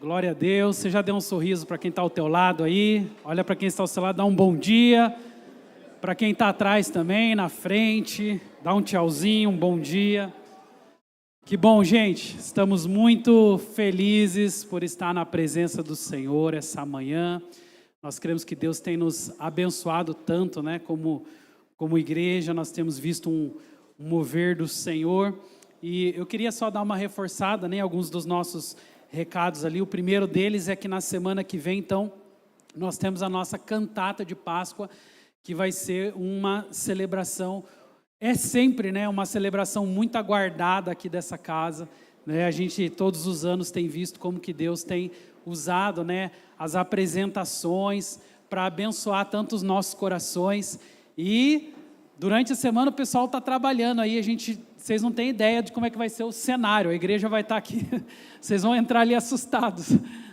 Glória a Deus. Você já deu um sorriso para quem está ao teu lado aí? Olha para quem está ao seu lado, dá um bom dia. Para quem está atrás também, na frente, dá um tchauzinho, um bom dia. Que bom, gente. Estamos muito felizes por estar na presença do Senhor essa manhã. Nós cremos que Deus tem nos abençoado tanto, né? Como igreja, nós temos visto um mover do Senhor. E eu queria só dar uma reforçada, né? Alguns dos nossos recados ali. O primeiro deles é que na semana que vem, então, nós temos a nossa cantata de Páscoa, que vai ser uma celebração, é sempre, né, uma celebração muito aguardada aqui dessa casa, né? A gente todos os anos tem visto como que Deus tem usado, né, as apresentações para abençoar tanto os nossos corações. E durante a semana o pessoal está trabalhando aí, vocês não têm ideia de como é que vai ser o cenário, a igreja vai estar aqui, vocês vão entrar ali assustados,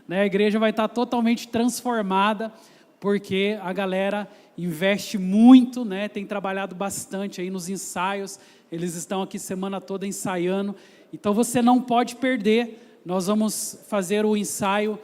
né? A igreja vai estar totalmente transformada, porque a galera investe muito, né? Tem trabalhado bastante aí nos ensaios, eles estão aqui semana toda ensaiando, então você não pode perder. Nós vamos fazer o ensaio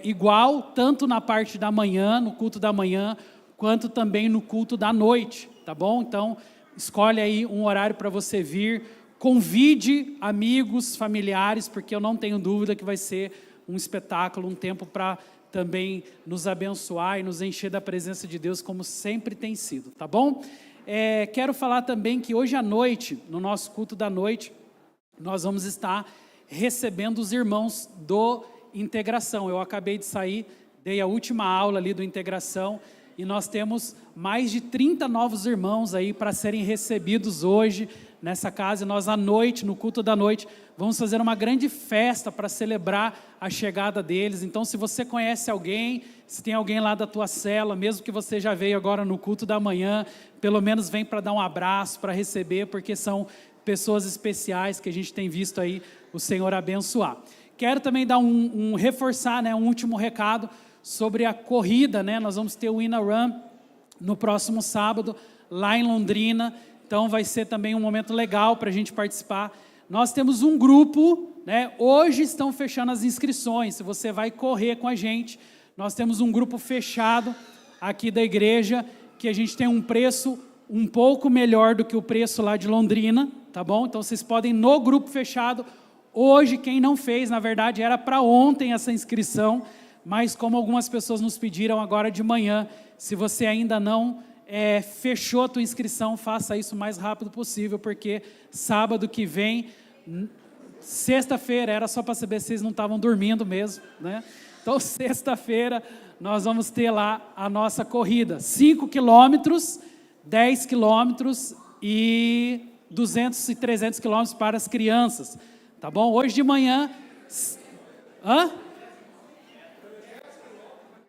igual, tanto na parte da manhã, no culto da manhã, quanto também no culto da noite, tá bom? Então, escolhe aí um horário para você vir, convide amigos, familiares, porque eu não tenho dúvida que vai ser um espetáculo, um tempo para também nos abençoar e nos encher da presença de Deus, como sempre tem sido, tá bom? Quero falar também que hoje à noite, no nosso culto da noite, nós vamos estar recebendo os irmãos do Integração. Eu acabei de sair, dei a última aula ali do Integração, e nós temos mais de 30 novos irmãos aí para serem recebidos hoje nessa casa. E nós à noite, no culto da noite, vamos fazer uma grande festa para celebrar a chegada deles. Então, se você conhece alguém, se tem alguém lá da tua cela, mesmo que você já veio agora no culto da manhã, pelo menos vem para dar um abraço, para receber, porque são pessoas especiais que a gente tem visto aí o Senhor abençoar. Quero também dar reforçar, né, um último recado sobre a corrida, né? Nós vamos ter o Inna Run no próximo sábado, lá em Londrina. Então vai ser também um momento legal para a gente participar. Nós temos um grupo, né? Hoje estão fechando as inscrições, se você vai correr com a gente. Nós temos um grupo fechado aqui da igreja, que a gente tem um preço um pouco melhor do que o preço lá de Londrina, tá bom? Então vocês podem no grupo fechado. Hoje, quem não fez, na verdade, era para ontem essa inscrição, mas como algumas pessoas nos pediram agora de manhã, se você ainda não fechou a tua inscrição, faça isso o mais rápido possível, porque sábado que vem, sexta-feira, era só para saber se vocês não estavam dormindo mesmo, né? Então, sexta-feira, nós vamos ter lá a nossa corrida, 5 quilômetros, 10 quilômetros e 200 e 300 quilômetros para as crianças, tá bom? Hoje de manhã... Hã?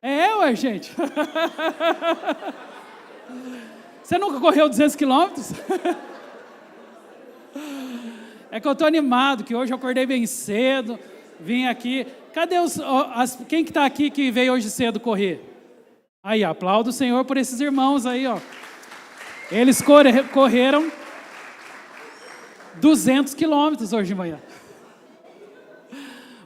Ué, gente. Você nunca correu 200 quilômetros? É que eu estou animado, que hoje eu acordei bem cedo, vim aqui. Cadê quem que está aqui que veio hoje cedo correr? Aí, aplaudo o Senhor por esses irmãos aí, ó. Eles correram 200 quilômetros hoje de manhã.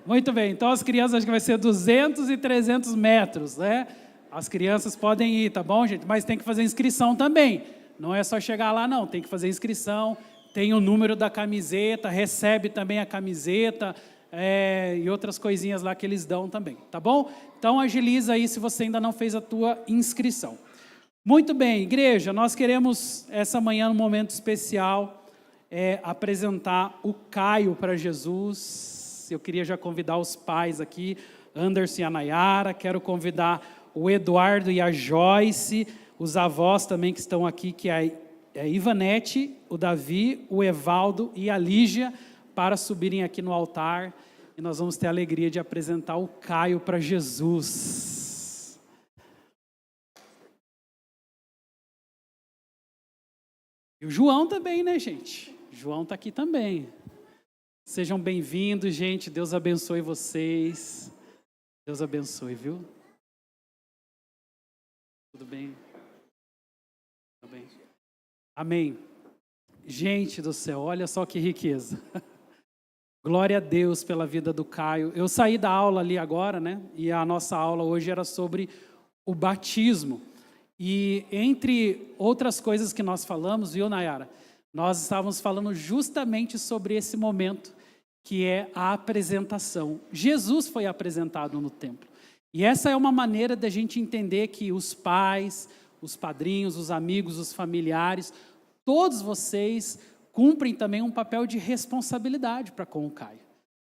Muito bem, então as crianças, acho que vai ser 200 e 300 metros, né? As crianças podem ir, tá bom, gente? Mas tem que fazer inscrição também. Não é só chegar lá, não. Tem que fazer inscrição, tem o número da camiseta, recebe também a camiseta e outras coisinhas lá que eles dão também, tá bom? Então agiliza aí se você ainda não fez a tua inscrição. Muito bem, igreja, nós queremos essa manhã, num momento especial, apresentar o Caio para Jesus. Eu queria já convidar os pais aqui, Anderson e a Nayara, quero convidar o Eduardo e a Joyce, os avós também que estão aqui, que é a Ivanete, o Davi, o Evaldo e a Lígia, para subirem aqui no altar, e nós vamos ter a alegria de apresentar o Caio para Jesus. E o João também, né, gente? O João está aqui também. Sejam bem-vindos, gente. Deus abençoe vocês. Deus abençoe, viu? Tudo bem? Tudo bem? Amém. Gente do céu, olha só que riqueza. Glória a Deus pela vida do Caio. Eu saí da aula ali agora, né? E a nossa aula hoje era sobre o batismo. E entre outras coisas que nós falamos, viu, Nayara? Nós estávamos falando justamente sobre esse momento, que é a apresentação. Jesus foi apresentado no templo. E essa é uma maneira da gente entender que os pais, os padrinhos, os amigos, os familiares, todos vocês cumprem também um papel de responsabilidade para com o Caio.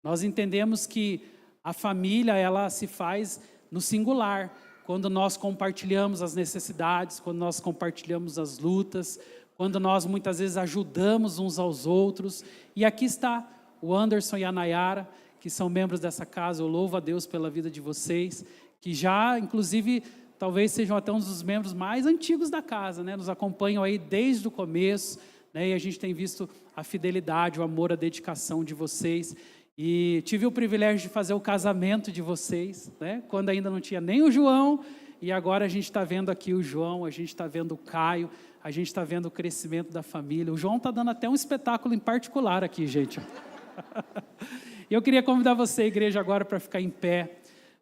Nós entendemos que a família, ela se faz no singular, quando nós compartilhamos as necessidades, quando nós compartilhamos as lutas, quando nós muitas vezes ajudamos uns aos outros. E aqui está o Anderson e a Nayara, que são membros dessa casa. Eu louvo a Deus pela vida de vocês, que já, inclusive, talvez sejam até um dos membros mais antigos da casa, né? Nos acompanham aí desde o começo, né? E a gente tem visto a fidelidade, o amor, a dedicação de vocês. E tive o privilégio de fazer o casamento de vocês, né? Quando ainda não tinha nem o João, e agora a gente está vendo aqui o João, a gente está vendo o Caio, a gente está vendo o crescimento da família. O João está dando até um espetáculo em particular aqui, gente. E eu queria convidar você, igreja, agora para ficar em pé,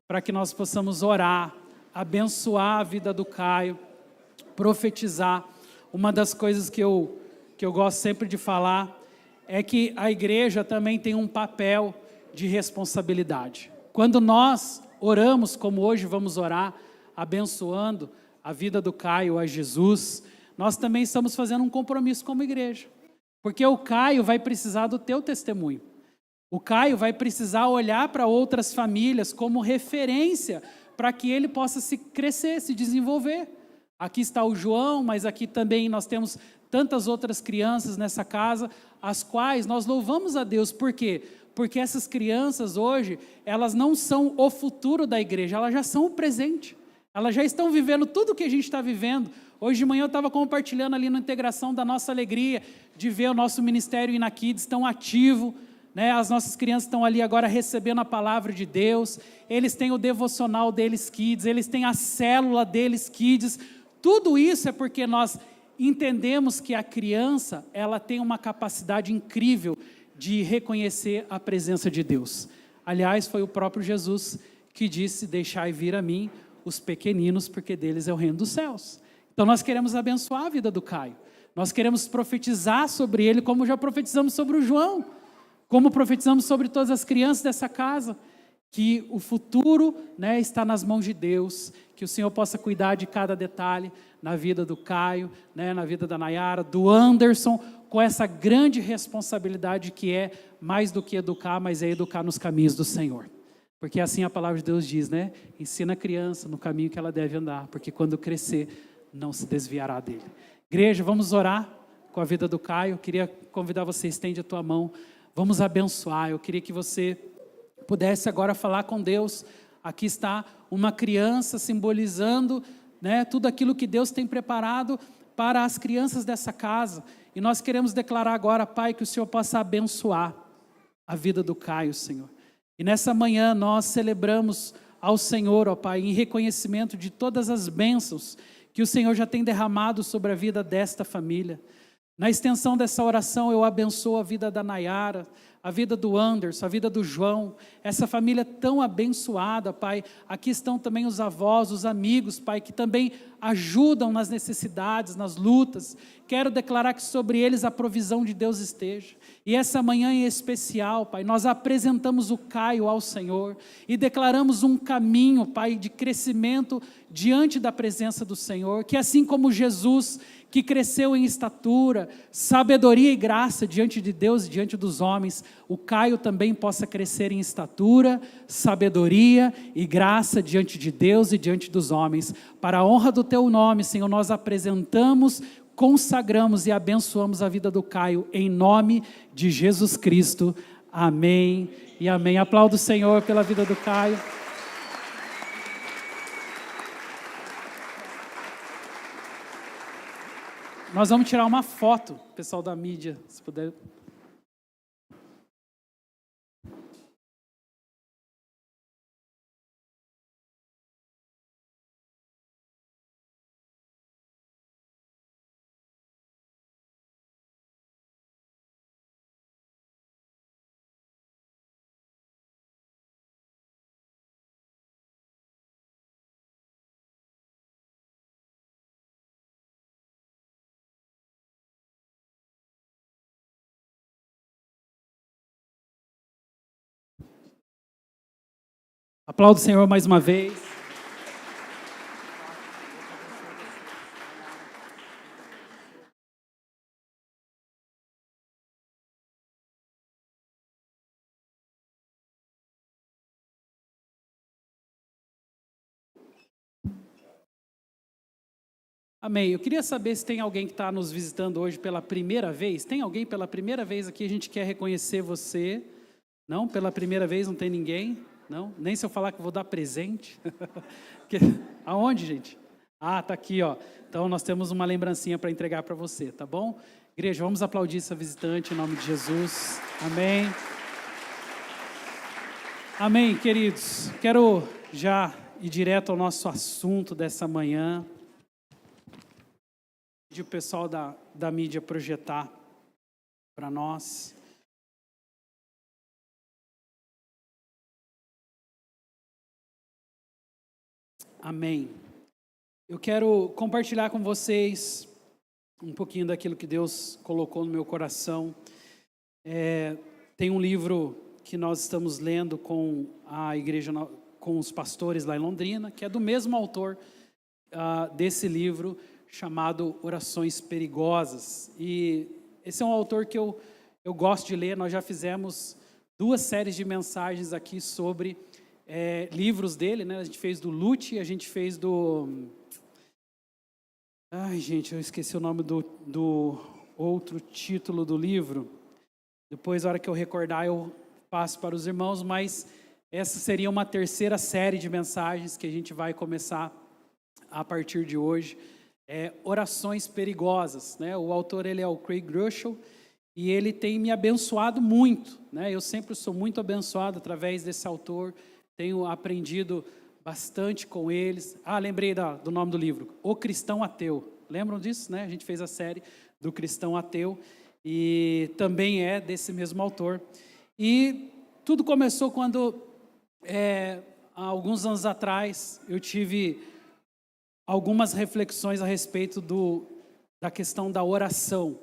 para que nós possamos orar, abençoar a vida do Caio, profetizar. Uma das coisas que eu gosto sempre de falar é que a igreja também tem um papel de responsabilidade. Quando nós oramos, como hoje vamos orar, abençoando a vida do Caio a Jesus, nós também estamos fazendo um compromisso como igreja. Porque o Caio vai precisar do teu testemunho. O Caio vai precisar olhar para outras famílias como referência para que ele possa se crescer, se desenvolver. Aqui está o João, mas aqui também nós temos tantas outras crianças nessa casa, as quais nós louvamos a Deus. Por quê? Porque essas crianças hoje, elas não são o futuro da igreja, elas já são o presente. Elas já estão vivendo tudo o que a gente está vivendo. Hoje de manhã eu estava compartilhando ali na integração da nossa alegria de ver o nosso ministério Inakids tão ativo, né? As nossas crianças estão ali agora recebendo a palavra de Deus, eles têm o devocional deles Kids, eles têm a célula deles Kids. Tudo isso é porque nós entendemos que a criança, ela tem uma capacidade incrível de reconhecer a presença de Deus. Aliás, foi o próprio Jesus que disse: deixai vir a mim os pequeninos, porque deles é o reino dos céus. Então nós queremos abençoar a vida do Caio, nós queremos profetizar sobre ele, como já profetizamos sobre o João, como profetizamos sobre todas as crianças dessa casa, que o futuro, né, está nas mãos de Deus, que o Senhor possa cuidar de cada detalhe na vida do Caio, né, na vida da Nayara, do Anderson, com essa grande responsabilidade que é mais do que educar, mas é educar nos caminhos do Senhor. Porque assim a palavra de Deus diz, né? Ensina a criança no caminho que ela deve andar, porque quando crescer, não se desviará dele. Igreja, vamos orar com a vida do Caio. Eu queria convidar você, estende a tua mão. Vamos abençoar. Eu queria que você pudesse agora falar com Deus. Aqui está uma criança simbolizando, né, tudo aquilo que Deus tem preparado para as crianças dessa casa. E nós queremos declarar agora, Pai, que o Senhor possa abençoar a vida do Caio, Senhor. E nessa manhã nós celebramos ao Senhor, ó Pai, em reconhecimento de todas as bênçãos que o Senhor já tem derramado sobre a vida desta família. Na extensão dessa oração, eu abençoo a vida da Nayara, a vida do Anderson, a vida do João, essa família tão abençoada, Pai. Aqui estão também os avós, os amigos, Pai, que também ajudam nas necessidades, nas lutas. Quero declarar que sobre eles a provisão de Deus esteja. E essa manhã em especial, Pai, nós apresentamos o Caio ao Senhor e declaramos um caminho, Pai, de crescimento diante da presença do Senhor, que assim como Jesus, que cresceu em estatura, sabedoria e graça diante de Deus e diante dos homens, o Caio também possa crescer em estatura, sabedoria e graça diante de Deus e diante dos homens. Para a honra do Teu nome, Senhor, nós apresentamos, consagramos e abençoamos a vida do Caio, em nome de Jesus Cristo. Amém e amém. Aplauda o Senhor pela vida do Caio. Nós vamos tirar uma foto, pessoal da mídia, se puder. Aplauda o Senhor mais uma vez. Amém. Eu queria saber se tem alguém que está nos visitando hoje pela primeira vez. Tem alguém pela primeira vez aqui? A gente quer reconhecer você. Não? Pela primeira vez não tem ninguém? Não? Nem se eu falar que eu vou dar presente. Aonde, gente? Ah, tá aqui, ó. Então nós temos uma lembrancinha para entregar para você, tá bom? Igreja, vamos aplaudir essa visitante em nome de Jesus. Amém. Amém, queridos. Quero já ir direto ao nosso assunto dessa manhã. Pedir o pessoal da mídia projetar para nós. Amém. Eu quero compartilhar com vocês um pouquinho daquilo que Deus colocou no meu coração. Tem um livro que nós estamos lendo com a igreja, com os pastores lá em Londrina, que é do mesmo autor desse livro, chamado Orações Perigosas. E esse é um autor que eu gosto de ler. Nós já fizemos 2 séries de mensagens aqui sobre livros dele, né? A gente fez do Lute, a gente fez do... Ai, gente, eu esqueci o nome do outro título do livro. Depois, na hora que eu recordar, eu passo para os irmãos, mas essa seria uma 3ª série de mensagens que a gente vai começar a partir de hoje. Orações Perigosas, né? O autor, ele é o Craig Groeschel, e ele tem me abençoado muito, né? Eu sempre sou muito abençoado através desse autor, tenho aprendido bastante com eles. Lembrei do nome do livro, O Cristão Ateu. Lembram disso, né? A gente fez a série do Cristão Ateu, e também é desse mesmo autor. E tudo começou quando, há alguns anos atrás, eu tive algumas reflexões a respeito da questão da oração.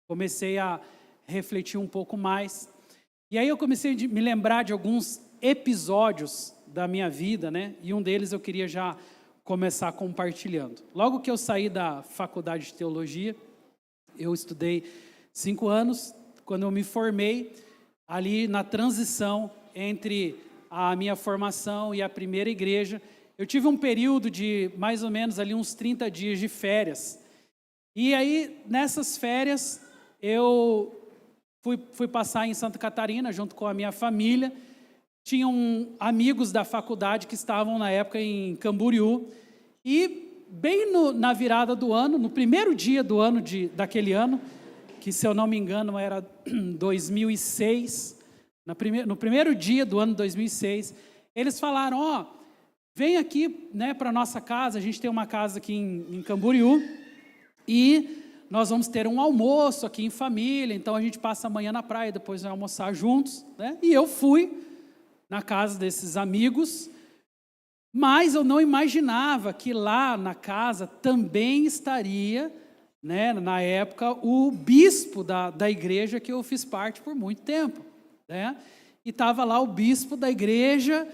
Comecei a refletir um pouco mais. E aí eu comecei a me lembrar de alguns episódios da minha vida, né? E um deles eu queria já começar compartilhando. Logo que eu saí da faculdade de teologia, eu estudei 5 anos. Quando eu me formei, ali na transição entre a minha formação e a primeira igreja, eu tive um período de mais ou menos ali uns 30 dias de férias. E aí, nessas férias, eu fui passar em Santa Catarina junto com a minha família. Tinham amigos da faculdade que estavam na época em Camboriú. E bem na virada do ano, no primeiro dia do ano daquele ano, que se eu não me engano era 2006, no primeiro dia do ano 2006, eles falaram, vem aqui, né, para a nossa casa. A gente tem uma casa aqui em Camboriú e nós vamos ter um almoço aqui em família, então a gente passa a manhã na praia, depois vai almoçar juntos, né? E eu fui na casa desses amigos, mas eu não imaginava que lá na casa também estaria, né, na época, o bispo da igreja que eu fiz parte por muito tempo, né? E estava lá o bispo da igreja.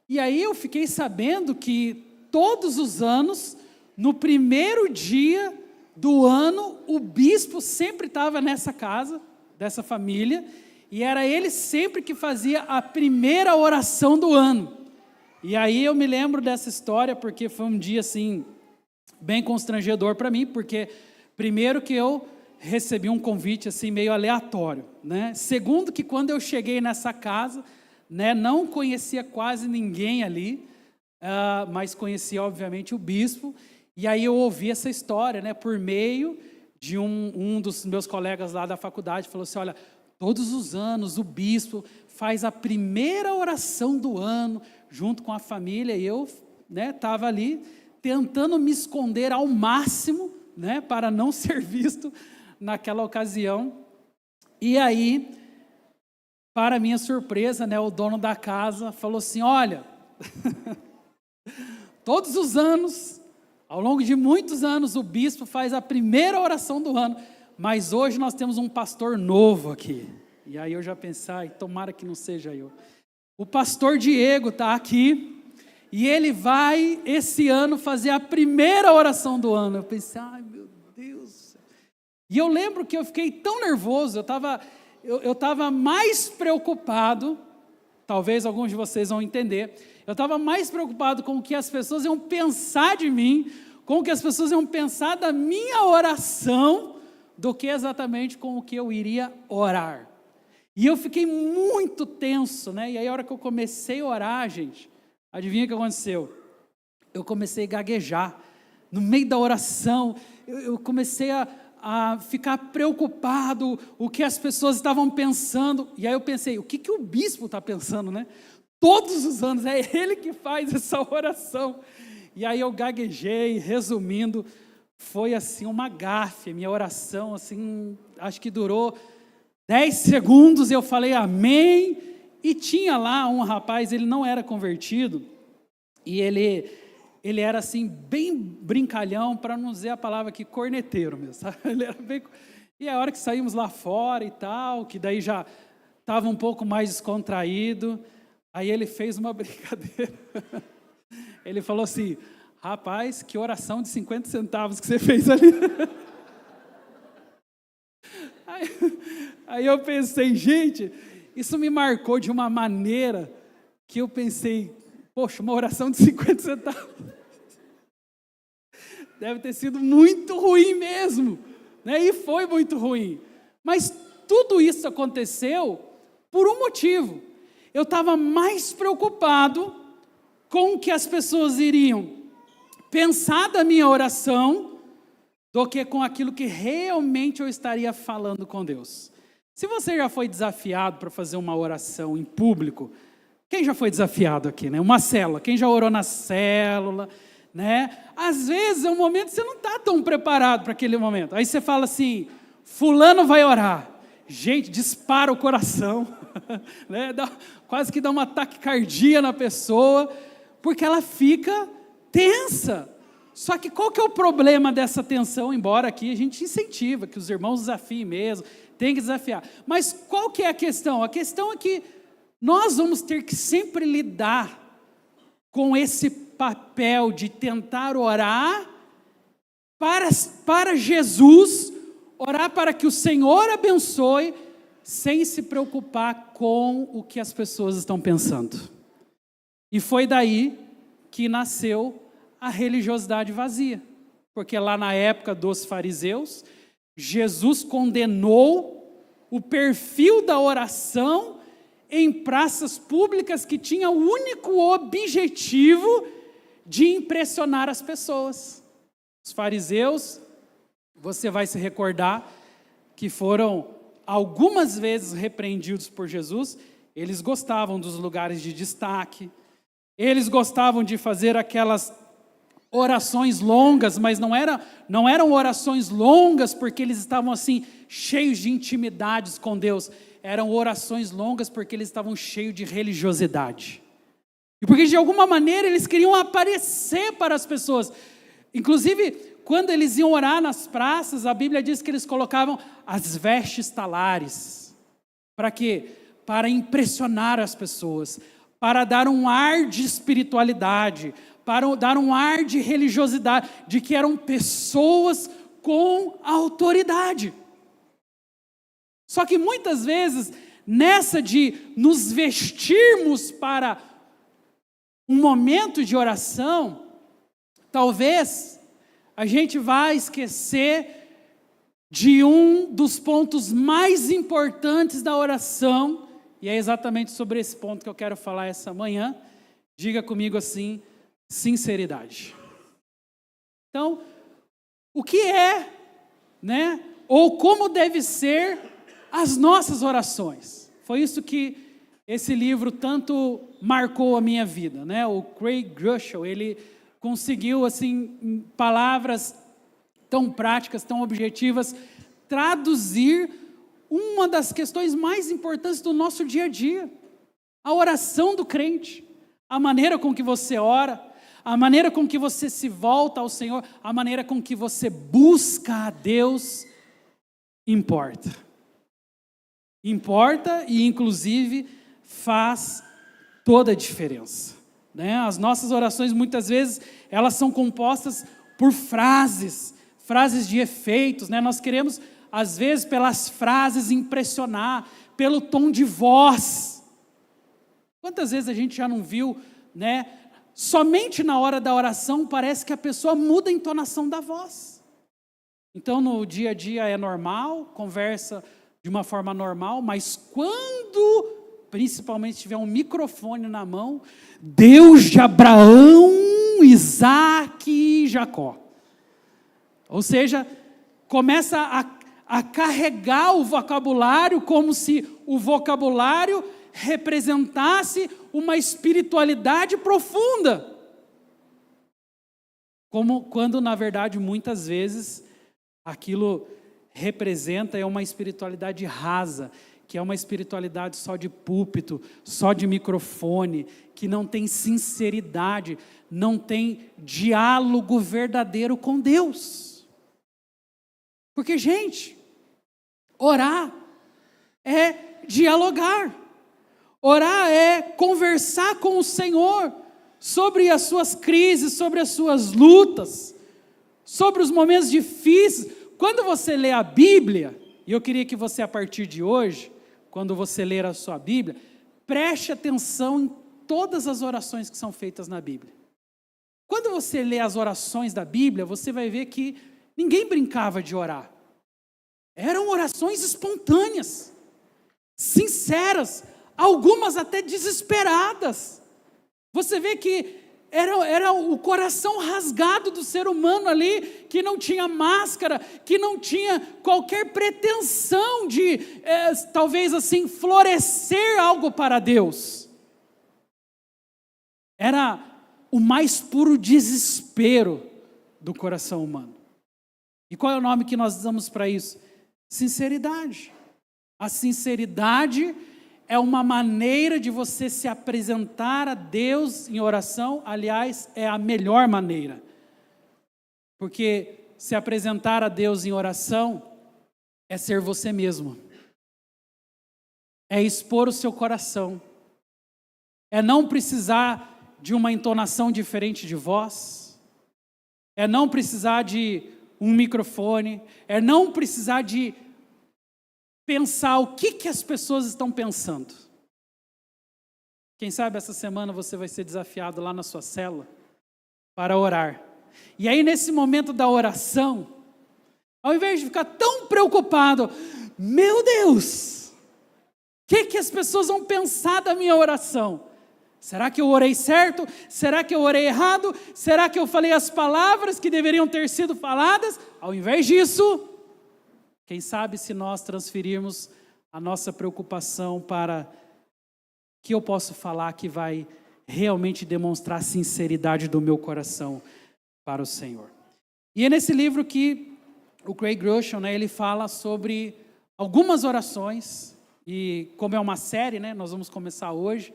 E aí eu fiquei sabendo que todos os anos, no primeiro dia do ano, o bispo sempre estava nessa casa, dessa família, e era ele sempre que fazia a primeira oração do ano. E aí eu me lembro dessa história porque foi um dia assim, bem constrangedor para mim, porque primeiro que eu recebi um convite assim meio aleatório, né? Segundo que quando eu cheguei nessa casa, né, não conhecia quase ninguém ali, mas conhecia obviamente o bispo. E aí eu ouvi essa história, né, por meio de um dos meus colegas lá da faculdade. Falou assim, olha, todos os anos o bispo faz a primeira oração do ano junto com a família. E eu, né, estava ali tentando me esconder ao máximo, né, para não ser visto naquela ocasião. E aí, para minha surpresa, né, o dono da casa falou assim, olha, todos os anos, ao longo de muitos anos, o bispo faz a primeira oração do ano, mas hoje nós temos um pastor novo aqui. E aí eu já pensei, tomara que não seja eu. O pastor Diego está aqui e ele vai, esse ano, fazer a primeira oração do ano. Eu pensei, ai meu Deus. E eu lembro que eu fiquei tão nervoso, eu estava mais preocupado, talvez alguns de vocês vão entender, eu estava mais preocupado com o que as pessoas iam pensar de mim, com o que as pessoas iam pensar da minha oração, do que exatamente com o que eu iria orar. E eu fiquei muito tenso, né? E aí a hora que eu comecei a orar, gente, adivinha o que aconteceu? Eu comecei a gaguejar, no meio da oração, eu comecei a ficar preocupado, o que as pessoas estavam pensando, e aí eu pensei, o que o bispo está pensando, né? Todos os anos, é ele que faz essa oração. E aí eu gaguejei, resumindo, foi assim uma gafe, minha oração, assim, acho que durou 10 segundos, eu falei amém, e tinha lá um rapaz, ele não era convertido, e ele era assim, bem brincalhão, para não dizer a palavra aqui, corneteiro mesmo, sabe? Ele era bem... E a hora que saímos lá fora e tal, que daí já estava um pouco mais descontraído, aí ele fez uma brincadeira, ele falou assim, rapaz, que oração de 50 centavos que você fez ali. Aí eu pensei, gente, isso me marcou de uma maneira que eu pensei, poxa, uma oração de 50 centavos. Deve ter sido muito ruim mesmo, né? E foi muito ruim. Mas tudo isso aconteceu por um motivo. Eu estava mais preocupado com o que as pessoas iriam pensar da minha oração do que com aquilo que realmente eu estaria falando com Deus. Se você já foi desafiado para fazer uma oração em público, quem já foi desafiado aqui, né? Uma célula, quem já orou na célula, né? Às vezes é um momento que você não está tão preparado para aquele momento. Aí você fala assim, fulano vai orar. Gente, dispara o coração, né? Quase que dá uma taquicardia na pessoa, porque ela fica tensa. Só que qual que é o problema dessa tensão? Embora aqui a gente incentiva que os irmãos desafiem mesmo, tem que desafiar. Mas qual que é a questão? A questão é que nós vamos ter que sempre lidar com esse papel de tentar orar para Jesus, orar para que o Senhor abençoe, sem se preocupar com o que as pessoas estão pensando. E foi daí que nasceu a religiosidade vazia, porque lá na época dos fariseus, Jesus condenou o perfil da oração em praças públicas que tinha o único objetivo de impressionar as pessoas. Os fariseus, você vai se recordar que foram algumas vezes repreendidos por Jesus, eles gostavam dos lugares de destaque, eles gostavam de fazer aquelas orações longas, mas não eram orações longas porque eles estavam assim, cheios de intimidades com Deus. Eram orações longas porque eles estavam cheios de religiosidade. E porque de alguma maneira eles queriam aparecer para as pessoas. Inclusive, quando eles iam orar nas praças, a Bíblia diz que eles colocavam as vestes talares. Para quê? Para impressionar as pessoas, para dar um ar de espiritualidade, para dar um ar de religiosidade, de que eram pessoas com autoridade. Só que muitas vezes, nessa de nos vestirmos para um momento de oração, talvez a gente vá esquecer de um dos pontos mais importantes da oração, e é exatamente sobre esse ponto que eu quero falar essa manhã. Diga comigo assim, sinceridade. Então, o que é, né, ou como deve ser as nossas orações? Foi isso que esse livro tanto marcou a minha vida, né? O Craig Groeschel, ele conseguiu, assim, em palavras tão práticas, tão objetivas, traduzir uma das questões mais importantes do nosso dia a dia, a oração do crente, a maneira com que você ora, a maneira com que você se volta ao Senhor, a maneira com que você busca a Deus, importa. Importa e, inclusive, faz toda a diferença, né? As nossas orações, muitas vezes, elas são compostas por frases de efeitos, né? Nós queremos, às vezes, pelas frases impressionar, pelo tom de voz. Quantas vezes a gente já não viu, né? Somente na hora da oração parece que a pessoa muda a entonação da voz. Então, no dia a dia é normal, conversa de uma forma normal, mas quando, principalmente, tiver um microfone na mão, Deus de Abraão, Isaac e Jacó. Ou seja, começa a carregar o vocabulário como se o vocabulário representasse uma espiritualidade profunda. Como quando, na verdade, muitas vezes, aquilo representa uma espiritualidade rasa, que é uma espiritualidade só de púlpito, só de microfone, que não tem sinceridade, não tem diálogo verdadeiro com Deus. Porque, gente, orar é dialogar, orar é conversar com o Senhor sobre as suas crises, sobre as suas lutas, sobre os momentos difíceis. Quando você lê a Bíblia, e eu queria que você, a partir de hoje, quando você ler a sua Bíblia, preste atenção em todas as orações que são feitas na Bíblia. Quando você lê as orações da Bíblia, você vai ver que ninguém brincava de orar. Eram orações espontâneas, sinceras, algumas até desesperadas. Você vê que era o coração rasgado do ser humano ali, que não tinha máscara, que não tinha qualquer pretensão de, talvez assim, florescer algo para Deus. Era o mais puro desespero do coração humano. E qual é o nome que nós damos para isso? Sinceridade. A sinceridade é uma maneira de você se apresentar a Deus em oração. Aliás, é a melhor maneira. Porque se apresentar a Deus em oração é ser você mesmo. É expor o seu coração. É não precisar de uma entonação diferente de voz. É não precisar de um microfone. É não precisar de pensar o que as pessoas estão pensando. Quem sabe essa semana você vai ser desafiado lá na sua célula para orar. E aí nesse momento da oração, ao invés de ficar tão preocupado, meu Deus, o que as pessoas vão pensar da minha oração? Será que eu orei certo? Será que eu orei errado? Será que eu falei as palavras que deveriam ter sido faladas? Ao invés disso, quem sabe se nós transferirmos a nossa preocupação para que eu posso falar que vai realmente demonstrar a sinceridade do meu coração para o Senhor. E é nesse livro que o Craig Groeschel, né, ele fala sobre algumas orações, e como é uma série, né, nós vamos começar hoje,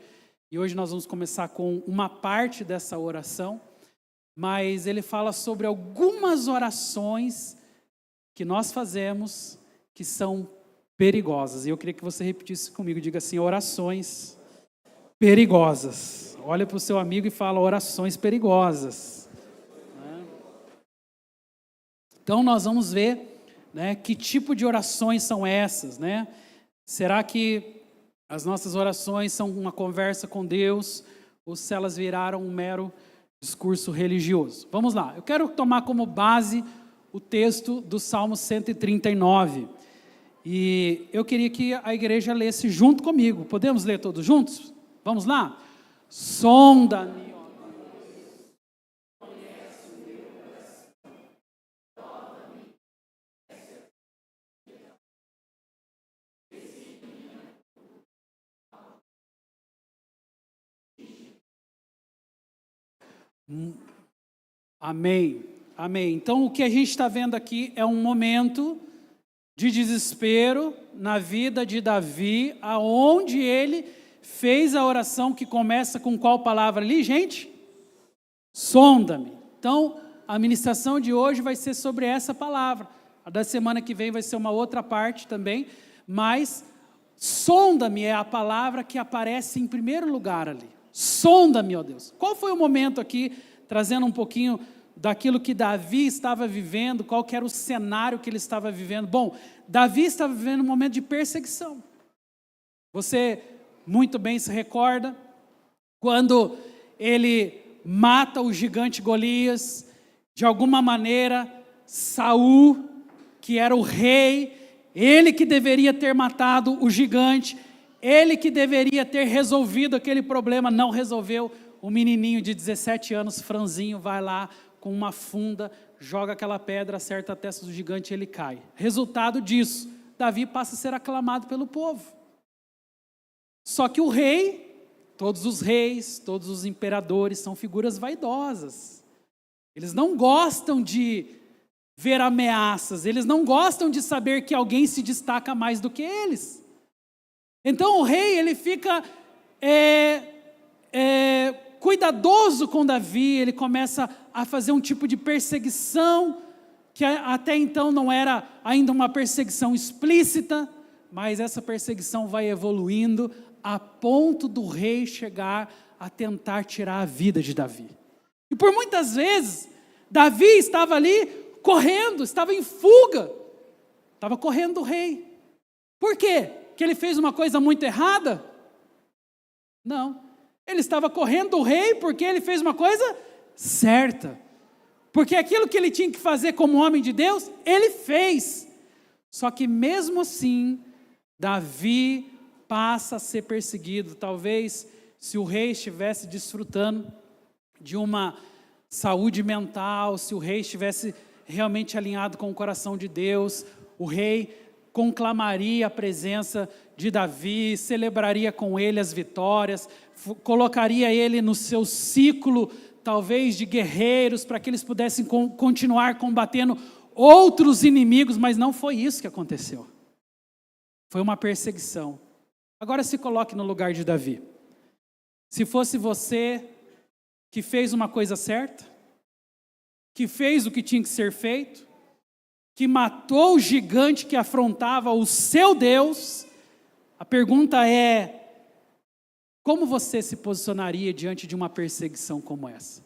e hoje nós vamos começar com uma parte dessa oração, mas ele fala sobre algumas orações que nós fazemos que são perigosas. E eu queria que você repetisse comigo, diga assim, orações perigosas. Olha para o seu amigo e fala, orações perigosas. Então nós vamos ver, né, que tipo de orações são essas, né? Será que as nossas orações são uma conversa com Deus ou se elas viraram um mero discurso religioso? Vamos lá, eu quero tomar como base o texto do Salmo 139. E eu queria que a igreja lesse junto comigo. Podemos ler todos juntos? Vamos lá? Sonda-me, ó Deus, conhece o meu coração, prova-me, Amém. Amém. Então, o que a gente está vendo aqui é um momento de desespero na vida de Davi, aonde ele fez a oração que começa com qual palavra ali, gente? Sonda-me. Então, a ministração de hoje vai ser sobre essa palavra. A da semana que vem vai ser uma outra parte também, mas sonda-me é a palavra que aparece em primeiro lugar ali. Sonda-me, ó Deus. Qual foi o momento aqui, trazendo um pouquinho daquilo que Davi estava vivendo, qual que era o cenário que ele estava vivendo? Bom, Davi estava vivendo um momento de perseguição. Você muito bem se recorda, quando ele mata o gigante Golias, de alguma maneira, Saul, que era o rei, ele que deveria ter matado o gigante, ele que deveria ter resolvido aquele problema, não resolveu. O menininho de 17 anos, franzinho, vai lá com uma funda, joga aquela pedra, acerta a testa do gigante e ele cai. Resultado disso, Davi passa a ser aclamado pelo povo. Só que o rei, todos os reis, todos os imperadores são figuras vaidosas. Eles não gostam de ver ameaças, eles não gostam de saber que alguém se destaca mais do que eles. Então o rei, ele fica cuidadoso com Davi, ele começa a fazer um tipo de perseguição, que até então não era ainda uma perseguição explícita, mas essa perseguição vai evoluindo a ponto do rei chegar a tentar tirar a vida de Davi. E por muitas vezes, Davi estava ali correndo, estava em fuga, estava correndo do rei. Por quê? Que ele fez uma coisa muito errada? Não, ele estava correndo do rei porque ele fez uma coisa certa, porque aquilo que ele tinha que fazer como homem de Deus, ele fez. Só que mesmo assim, Davi passa a ser perseguido. Talvez se o rei estivesse desfrutando de uma saúde mental, se o rei estivesse realmente alinhado com o coração de Deus, o rei conclamaria a presença de Davi, celebraria com ele as vitórias, colocaria ele no seu ciclo, talvez de guerreiros, para que eles pudessem continuar combatendo outros inimigos, mas não foi isso que aconteceu. Foi uma perseguição. Agora se coloque no lugar de Davi. Se fosse você que fez uma coisa certa, que fez o que tinha que ser feito, que matou o gigante que afrontava o seu Deus, a pergunta é: como você se posicionaria diante de uma perseguição como essa?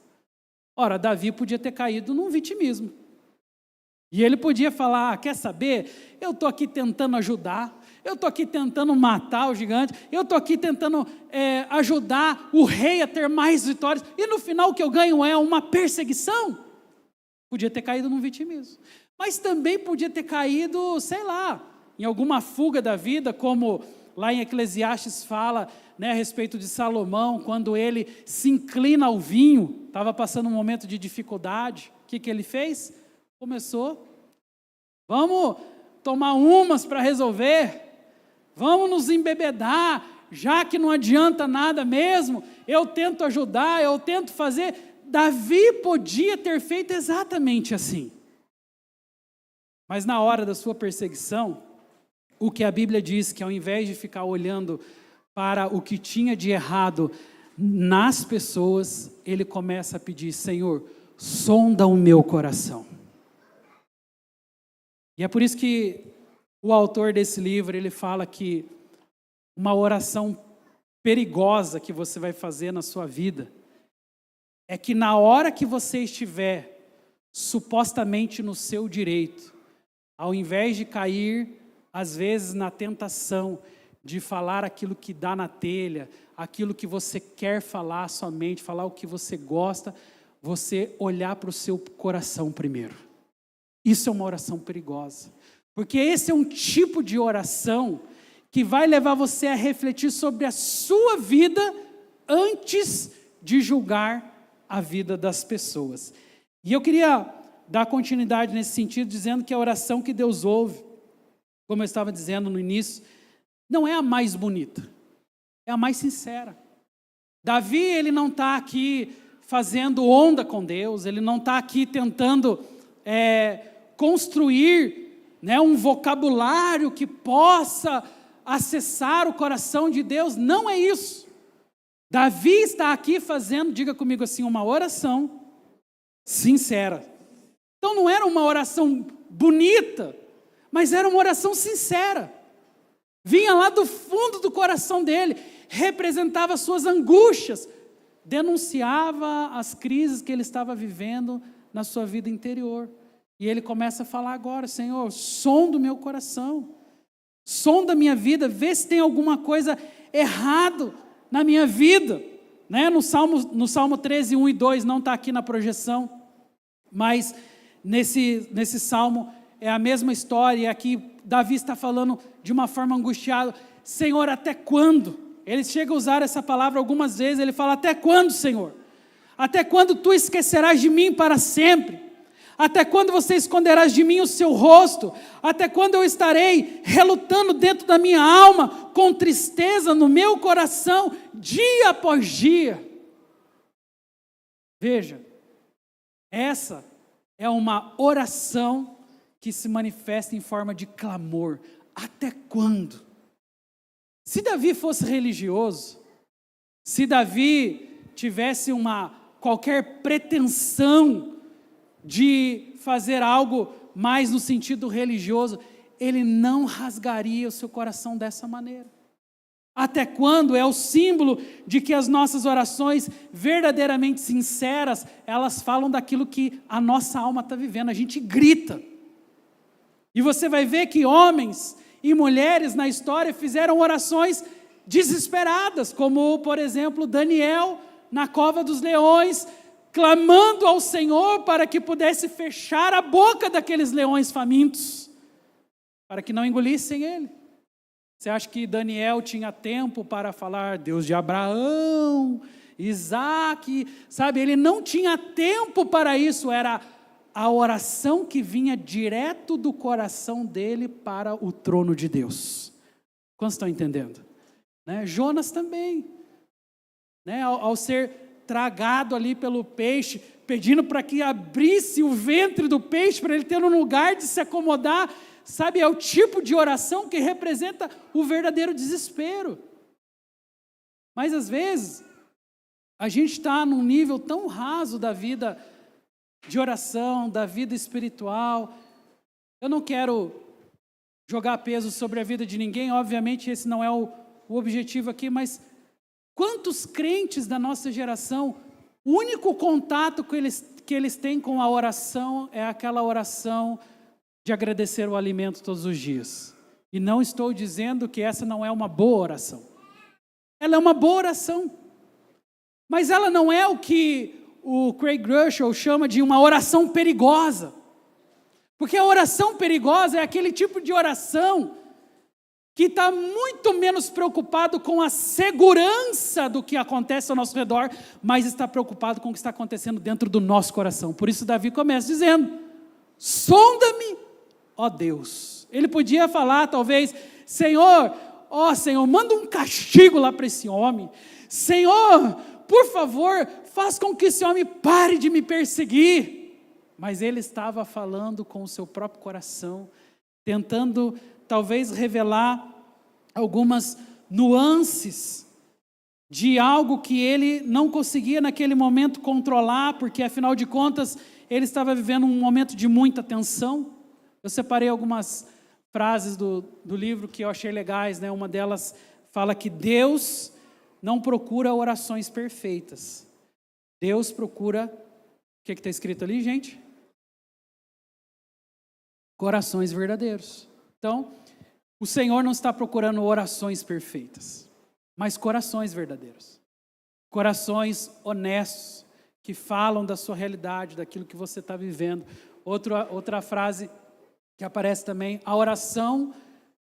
Ora, Davi podia ter caído num vitimismo. E ele podia falar: quer saber? Eu estou aqui tentando ajudar, eu estou aqui tentando matar o gigante, eu estou aqui tentando ajudar o rei a ter mais vitórias, e no final o que eu ganho é uma perseguição. Podia ter caído num vitimismo. Mas também podia ter caído, sei lá, em alguma fuga da vida, como lá em Eclesiastes fala, né, a respeito de Salomão, quando ele se inclina ao vinho, estava passando um momento de dificuldade. O que ele fez? Começou: vamos tomar umas para resolver, vamos nos embebedar, já que não adianta nada mesmo, eu tento ajudar, eu tento fazer. Davi podia ter feito exatamente assim. Mas na hora da sua perseguição, o que a Bíblia diz que ao invés de ficar olhando para o que tinha de errado nas pessoas, ele começa a pedir: Senhor, sonda o meu coração. E é por isso que o autor desse livro, ele fala que uma oração perigosa que você vai fazer na sua vida é que na hora que você estiver supostamente no seu direito, ao invés de cair, às vezes, na tentação de falar aquilo que dá na telha, aquilo que você quer falar somente, falar o que você gosta, você olhar para o seu coração primeiro. Isso é uma oração perigosa, porque esse é um tipo de oração que vai levar você a refletir sobre a sua vida antes de julgar a vida das pessoas. E eu queria dar continuidade nesse sentido, dizendo que a oração que Deus ouve, como eu estava dizendo no início, não é a mais bonita, é a mais sincera. Davi, ele não está aqui fazendo onda com Deus, ele não está aqui tentando construir, né, um vocabulário que possa acessar o coração de Deus. Não é isso. Davi está aqui fazendo, diga comigo assim, uma oração sincera. Então não era uma oração bonita, mas era uma oração sincera. Vinha lá do fundo do coração dele. representava suas angústias, denunciava as crises que ele estava vivendo na sua vida interior. E ele começa a falar agora: Senhor, sonda o meu coração, sonda a minha vida, vê se tem alguma coisa errado na minha vida. Né? No Salmo 13, 1 e 2, não está aqui na projeção, mas nesse Salmo é a mesma história, e aqui Davi está falando de uma forma angustiada: Senhor, até quando? Ele chega a usar essa palavra algumas vezes, ele fala: até quando, Senhor? Até quando tu esquecerás de mim para sempre? Até quando você esconderás de mim o seu rosto? Até quando eu estarei relutando dentro da minha alma, com tristeza no meu coração, dia após dia? Veja, essa é uma oração que se manifesta em forma de clamor. Até quando? Se Davi fosse religioso, se Davi tivesse qualquer pretensão de fazer algo mais no sentido religioso, ele não rasgaria o seu coração dessa maneira. Até quando é o símbolo de que as nossas orações verdadeiramente sinceras, elas falam daquilo que a nossa alma está vivendo, a gente grita. E você vai ver que homens e mulheres na história fizeram orações desesperadas, como, por exemplo, Daniel na cova dos leões, clamando ao Senhor para que pudesse fechar a boca daqueles leões famintos, para que não engolissem ele. Você acha que Daniel tinha tempo para falar Deus de Abraão, Isaac, sabe? Ele não tinha tempo para isso, era a oração que vinha direto do coração dele para o trono de Deus. Quantos estão entendendo? Né? Jonas também, né? Ao ser tragado ali pelo peixe, pedindo para que abrisse o ventre do peixe, para ele ter um lugar de se acomodar, sabe, é o tipo de oração que representa o verdadeiro desespero. Mas às vezes, a gente está num nível tão raso da vida de oração, da vida espiritual. Eu não quero jogar peso sobre a vida de ninguém, obviamente esse não é o objetivo aqui, mas quantos crentes da nossa geração, o único contato que eles têm com a oração é aquela oração de agradecer o alimento todos os dias. E não estou dizendo que essa não é uma boa oração. Ela é uma boa oração. Mas ela não é o que o Craig Groeschel chama de uma oração perigosa. Porque a oração perigosa é aquele tipo de oração que está muito menos preocupado com a segurança do que acontece ao nosso redor, mas está preocupado com o que está acontecendo dentro do nosso coração. Por isso Davi começa dizendo: sonda-me, ó Deus. Ele podia falar talvez: Senhor, ó Senhor, manda um castigo lá para esse homem. Senhor, por favor, faz com que esse homem pare de me perseguir. Mas ele estava falando com o seu próprio coração, tentando talvez revelar algumas nuances de algo que ele não conseguia naquele momento controlar, porque afinal de contas ele estava vivendo um momento de muita tensão. Eu separei algumas frases do livro que eu achei legais, né? Uma delas fala que Deus não procura orações perfeitas. Deus procura, o que está escrito ali, gente? Corações verdadeiros. Então, o Senhor não está procurando orações perfeitas, mas corações verdadeiros. Corações honestos, que falam da sua realidade, daquilo que você está vivendo. Outra frase que aparece também: a oração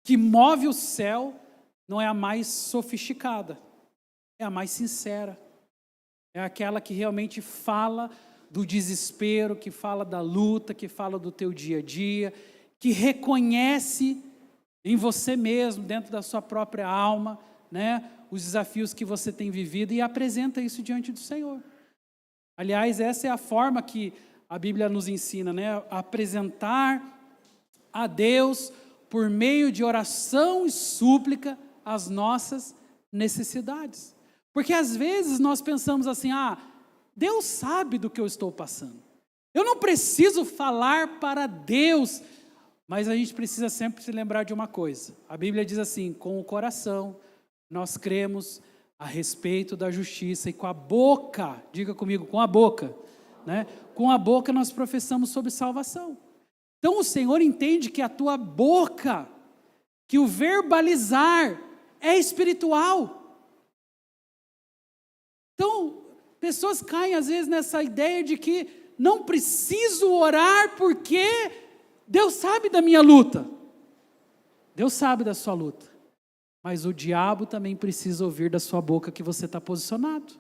que move o céu não é a mais sofisticada, é a mais sincera. É aquela que realmente fala do desespero, que fala da luta, que fala do teu dia a dia, que reconhece em você mesmo, dentro da sua própria alma, né, os desafios que você tem vivido e apresenta isso diante do Senhor. Aliás, essa é a forma que a Bíblia nos ensina, né, apresentar a Deus por meio de oração e súplica as nossas necessidades. Porque às vezes nós pensamos assim: Deus sabe do que eu estou passando. Eu não preciso falar para Deus. Mas a gente precisa sempre se lembrar de uma coisa. A Bíblia diz assim: com o coração Nós cremos a respeito da justiça e com a boca, diga comigo, com a boca, né? Com a boca nós professamos sobre salvação. Então o Senhor entende que a tua boca, que o verbalizar é espiritual. Então, pessoas caem às vezes nessa ideia de que não preciso orar porque Deus sabe da minha luta. Deus sabe da sua luta. Mas o diabo também precisa ouvir da sua boca que você está posicionado.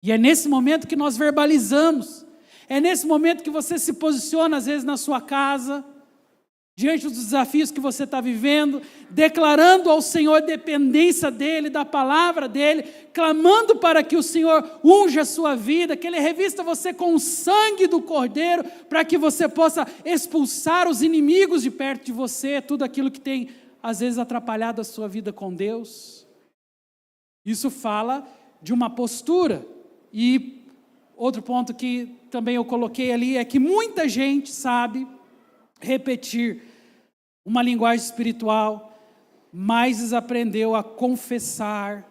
E é nesse momento que nós verbalizamos. É nesse momento que você se posiciona, às vezes, na sua casa, diante dos desafios que você está vivendo, declarando ao Senhor dependência dEle, da palavra dEle, clamando para que o Senhor unja a sua vida, que Ele revista você com o sangue do Cordeiro, para que você possa expulsar os inimigos de perto de você, tudo aquilo que tem, às vezes, atrapalhado a sua vida com Deus. Isso fala de uma postura. E outro ponto que também eu coloquei ali é que muita gente sabe repetir uma linguagem espiritual, mas desaprendeu a confessar,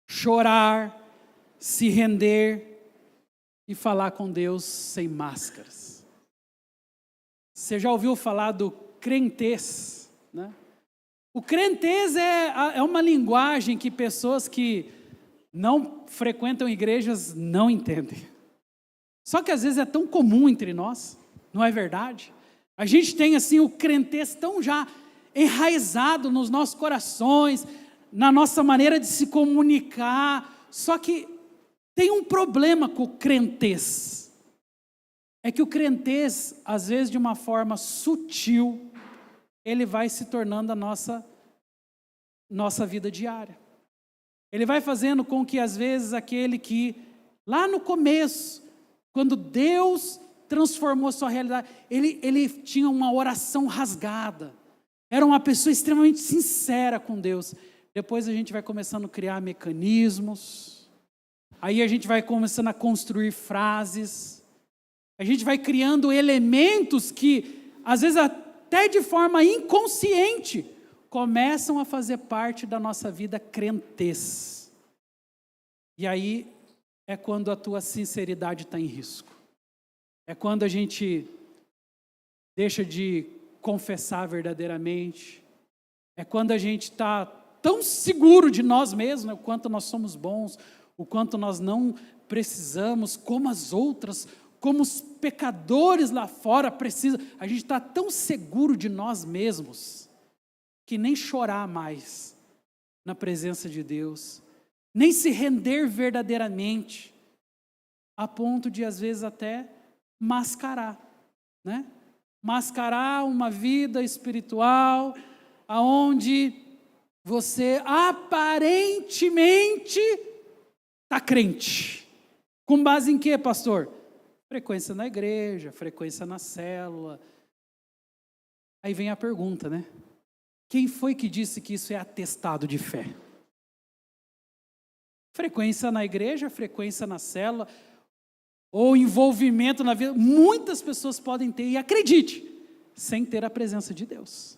chorar, se render e falar com Deus sem máscaras. Você já ouviu falar do crentez, né? O crentez é uma linguagem que pessoas que não frequentam igrejas não entendem. Só que às vezes é tão comum entre nós, não é verdade? A gente tem assim o crentez tão já enraizado nos nossos corações, na nossa maneira de se comunicar, só que tem um problema com o crentez. É que o crentez, às vezes de uma forma sutil, ele vai se tornando a nossa vida diária. Ele vai fazendo com que às vezes aquele que, lá no começo, quando Deus transformou a sua realidade, ele tinha uma oração rasgada, era uma pessoa extremamente sincera com Deus. Depois a gente vai começando a criar mecanismos, aí a gente vai começando a construir frases, a gente vai criando elementos que, às vezes até de forma inconsciente, começam a fazer parte da nossa vida crentez. E aí é quando a tua sinceridade está em risco. É quando a gente deixa de confessar verdadeiramente. É quando a gente está tão seguro de nós mesmos, né? O quanto nós somos bons, o quanto nós não precisamos, como as outras, como os pecadores lá fora precisam. A gente está tão seguro de nós mesmos, que nem chorar mais na presença de Deus, nem se render verdadeiramente, a ponto de às vezes até mascarar, né? Mascarar uma vida espiritual, aonde você aparentemente está crente. Com base em quê, pastor? Frequência na igreja, frequência na célula. Aí vem a pergunta, né? Quem foi que disse que isso é atestado de fé? Frequência na igreja, frequência na célula, ou envolvimento na vida, muitas pessoas podem ter, e acredite, sem ter a presença de Deus.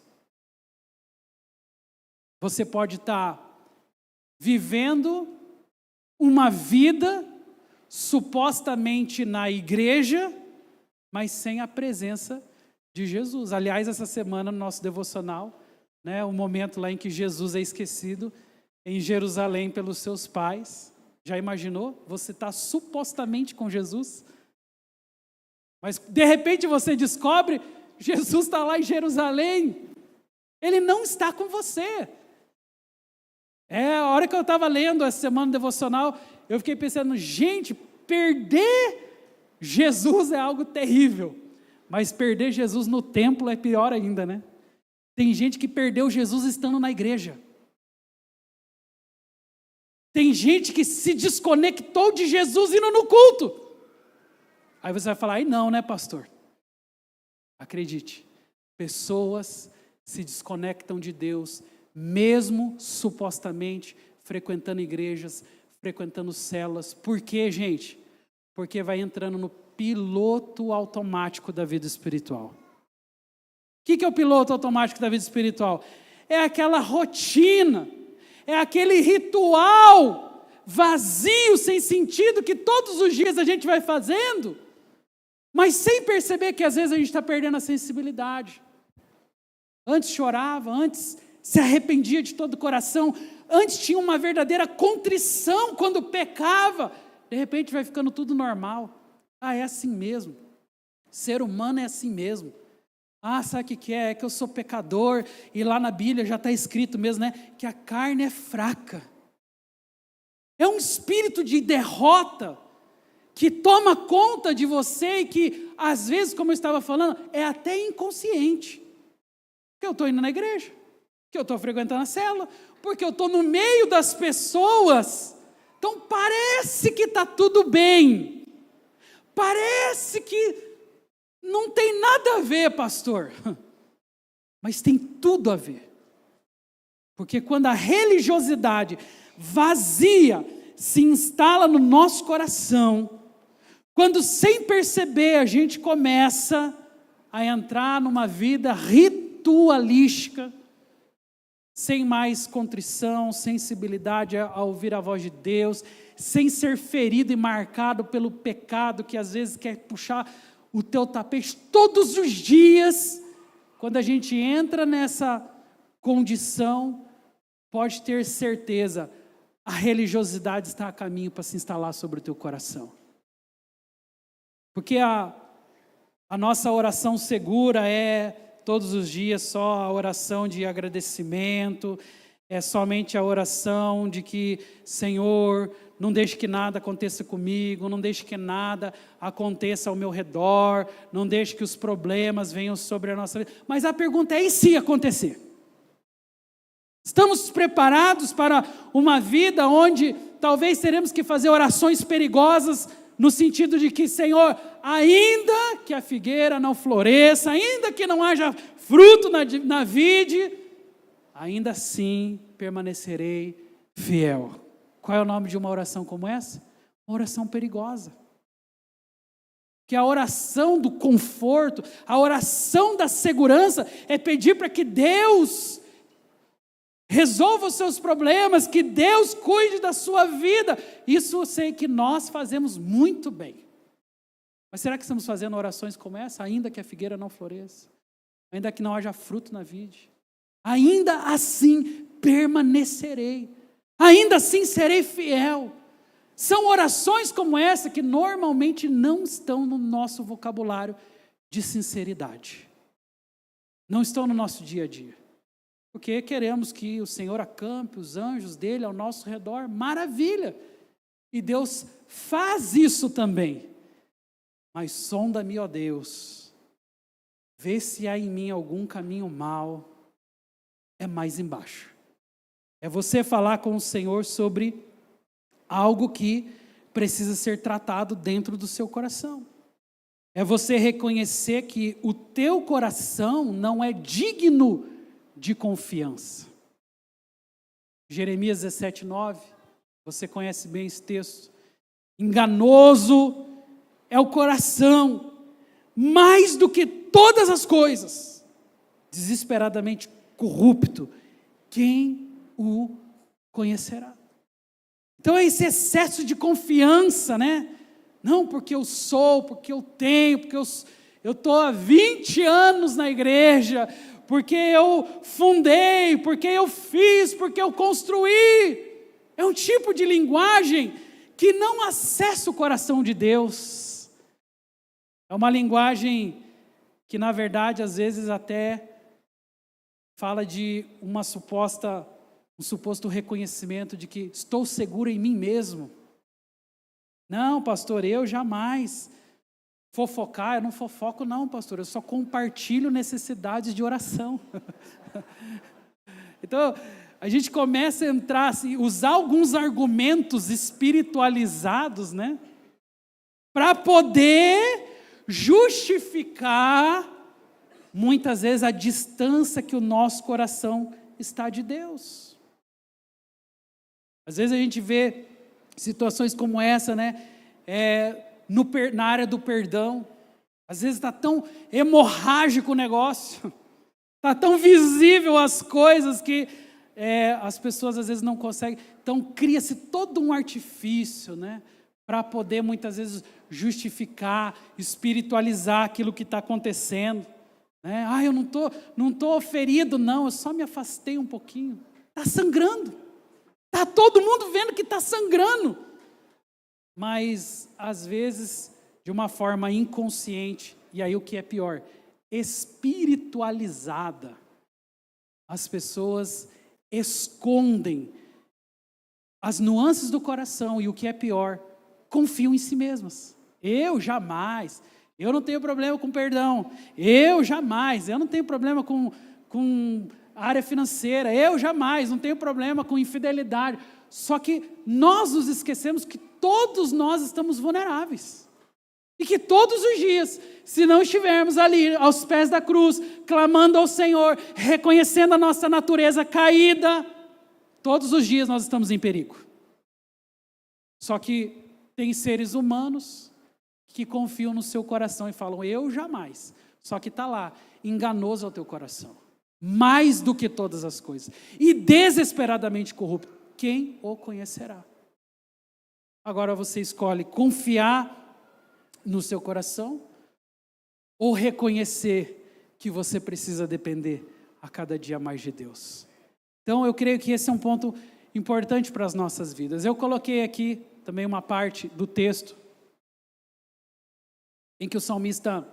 Você pode estar vivendo uma vida supostamente na igreja, mas sem a presença de Jesus. Aliás, essa semana no nosso devocional, né, o momento lá em que Jesus é esquecido em Jerusalém pelos seus pais. Já imaginou? Você está supostamente com Jesus, mas de repente você descobre, Jesus está lá em Jerusalém, Ele não está com você. A hora que eu estava lendo essa semana devocional, eu fiquei pensando, gente, perder Jesus é algo terrível, mas perder Jesus no templo é pior ainda, né? Tem gente que perdeu Jesus estando na igreja. Tem gente que se desconectou de Jesus indo no culto. Aí você vai falar, ai não, né, pastor? Acredite, pessoas se desconectam de Deus, mesmo supostamente frequentando igrejas, frequentando células. Por quê, gente? Porque vai entrando no piloto automático da vida espiritual. O que é o piloto automático da vida espiritual? É aquela rotina, é aquele ritual vazio, sem sentido, que todos os dias a gente vai fazendo, mas sem perceber que às vezes a gente está perdendo a sensibilidade. Antes chorava, antes se arrependia de todo o coração, antes tinha uma verdadeira contrição quando pecava. De repente vai ficando tudo normal. É assim mesmo. Ser humano é assim mesmo. Sabe o que é? É que eu sou pecador, e lá na Bíblia já está escrito mesmo, né? Que a carne é fraca. É um espírito de derrota que toma conta de você e que, às vezes, como eu estava falando, é até inconsciente. Porque eu estou indo na igreja, porque eu estou frequentando a célula, porque eu estou no meio das pessoas. Então parece que está tudo bem. Parece que não tem nada a ver, pastor. Mas tem tudo a ver. Porque quando a religiosidade vazia se instala no nosso coração, quando sem perceber a gente começa a entrar numa vida ritualística, sem mais contrição, sensibilidade a ouvir a voz de Deus, sem ser ferido e marcado pelo pecado que às vezes quer puxar o teu tapete todos os dias. Quando a gente entra nessa condição, pode ter certeza, a religiosidade está a caminho para se instalar sobre o teu coração. Porque a nossa oração segura é todos os dias só a oração de agradecimento, é somente a oração de que, Senhor, não deixe que nada aconteça comigo, não deixe que nada aconteça ao meu redor, não deixe que os problemas venham sobre a nossa vida. Mas a pergunta é, e se acontecer? Estamos preparados para uma vida onde talvez teremos que fazer orações perigosas, no sentido de que, Senhor, ainda que a figueira não floresça, ainda que não haja fruto na vide, ainda assim permanecerei fiel. Qual é o nome de uma oração como essa? Uma oração perigosa. Que a oração do conforto, a oração da segurança é pedir para que Deus resolva os seus problemas, que Deus cuide da sua vida. Isso eu sei que nós fazemos muito bem. Mas será que estamos fazendo orações como essa? Ainda que a figueira não floresça, ainda que não haja fruto na vide, ainda assim permanecerei, ainda assim serei fiel. São orações como essa que normalmente não estão no nosso vocabulário de sinceridade. Não estão no nosso dia a dia. Porque queremos que o Senhor acampe os anjos dele ao nosso redor. Maravilha! E Deus faz isso também. Mas sonda-me, ó Deus, vê se há em mim algum caminho mau. É mais embaixo. É você falar com o Senhor sobre algo que precisa ser tratado dentro do seu coração. É você reconhecer que o teu coração não é digno de confiança. Jeremias 17:9, você conhece bem esse texto. Enganoso é o coração, mais do que todas as coisas, desesperadamente corrupto, quem o conhecerá? Então é esse excesso de confiança, né? Não porque eu sou, porque eu tenho, porque eu estou há 20 anos na igreja, porque eu fundei, porque eu fiz, porque eu construí. É um tipo de linguagem que não acessa o coração de Deus. É uma linguagem que, na verdade, às vezes até fala de um suposto reconhecimento de que estou seguro em mim mesmo. Não, pastor, eu jamais fofocar, eu não fofoco não, pastor, eu só compartilho necessidades de oração. Então, a gente começa a entrar, assim, usar alguns argumentos espiritualizados, né? Para poder justificar, muitas vezes, a distância que o nosso coração está de Deus. Às vezes a gente vê situações como essa, né? Na área do perdão. Às vezes está tão hemorrágico o negócio, está tão visível as coisas que as pessoas às vezes não conseguem. Então cria-se todo um artifício, né? Para poder muitas vezes justificar, espiritualizar aquilo que está acontecendo. Né? Eu não tô ferido, não, eu só me afastei um pouquinho. Está sangrando. Está todo mundo vendo que está sangrando. Mas, às vezes, de uma forma inconsciente, e aí o que é pior, espiritualizada, as pessoas escondem as nuances do coração e o que é pior, confiam em si mesmas. Eu jamais, eu não tenho problema com perdão, eu não tenho problema com área financeira, eu jamais, não tenho problema com infidelidade. Só que nós nos esquecemos que todos nós estamos vulneráveis. E que todos os dias, se não estivermos ali aos pés da cruz, clamando ao Senhor, reconhecendo a nossa natureza caída, todos os dias nós estamos em perigo. Só que tem seres humanos que confiam no seu coração e falam, eu jamais. Só que está lá, enganoso ao teu coração. Mais do que todas as coisas. E desesperadamente corrupto. Quem o conhecerá? Agora você escolhe confiar no seu coração ou reconhecer que você precisa depender a cada dia mais de Deus. Então eu creio que esse é um ponto importante para as nossas vidas. Eu coloquei aqui também uma parte do texto em que o salmista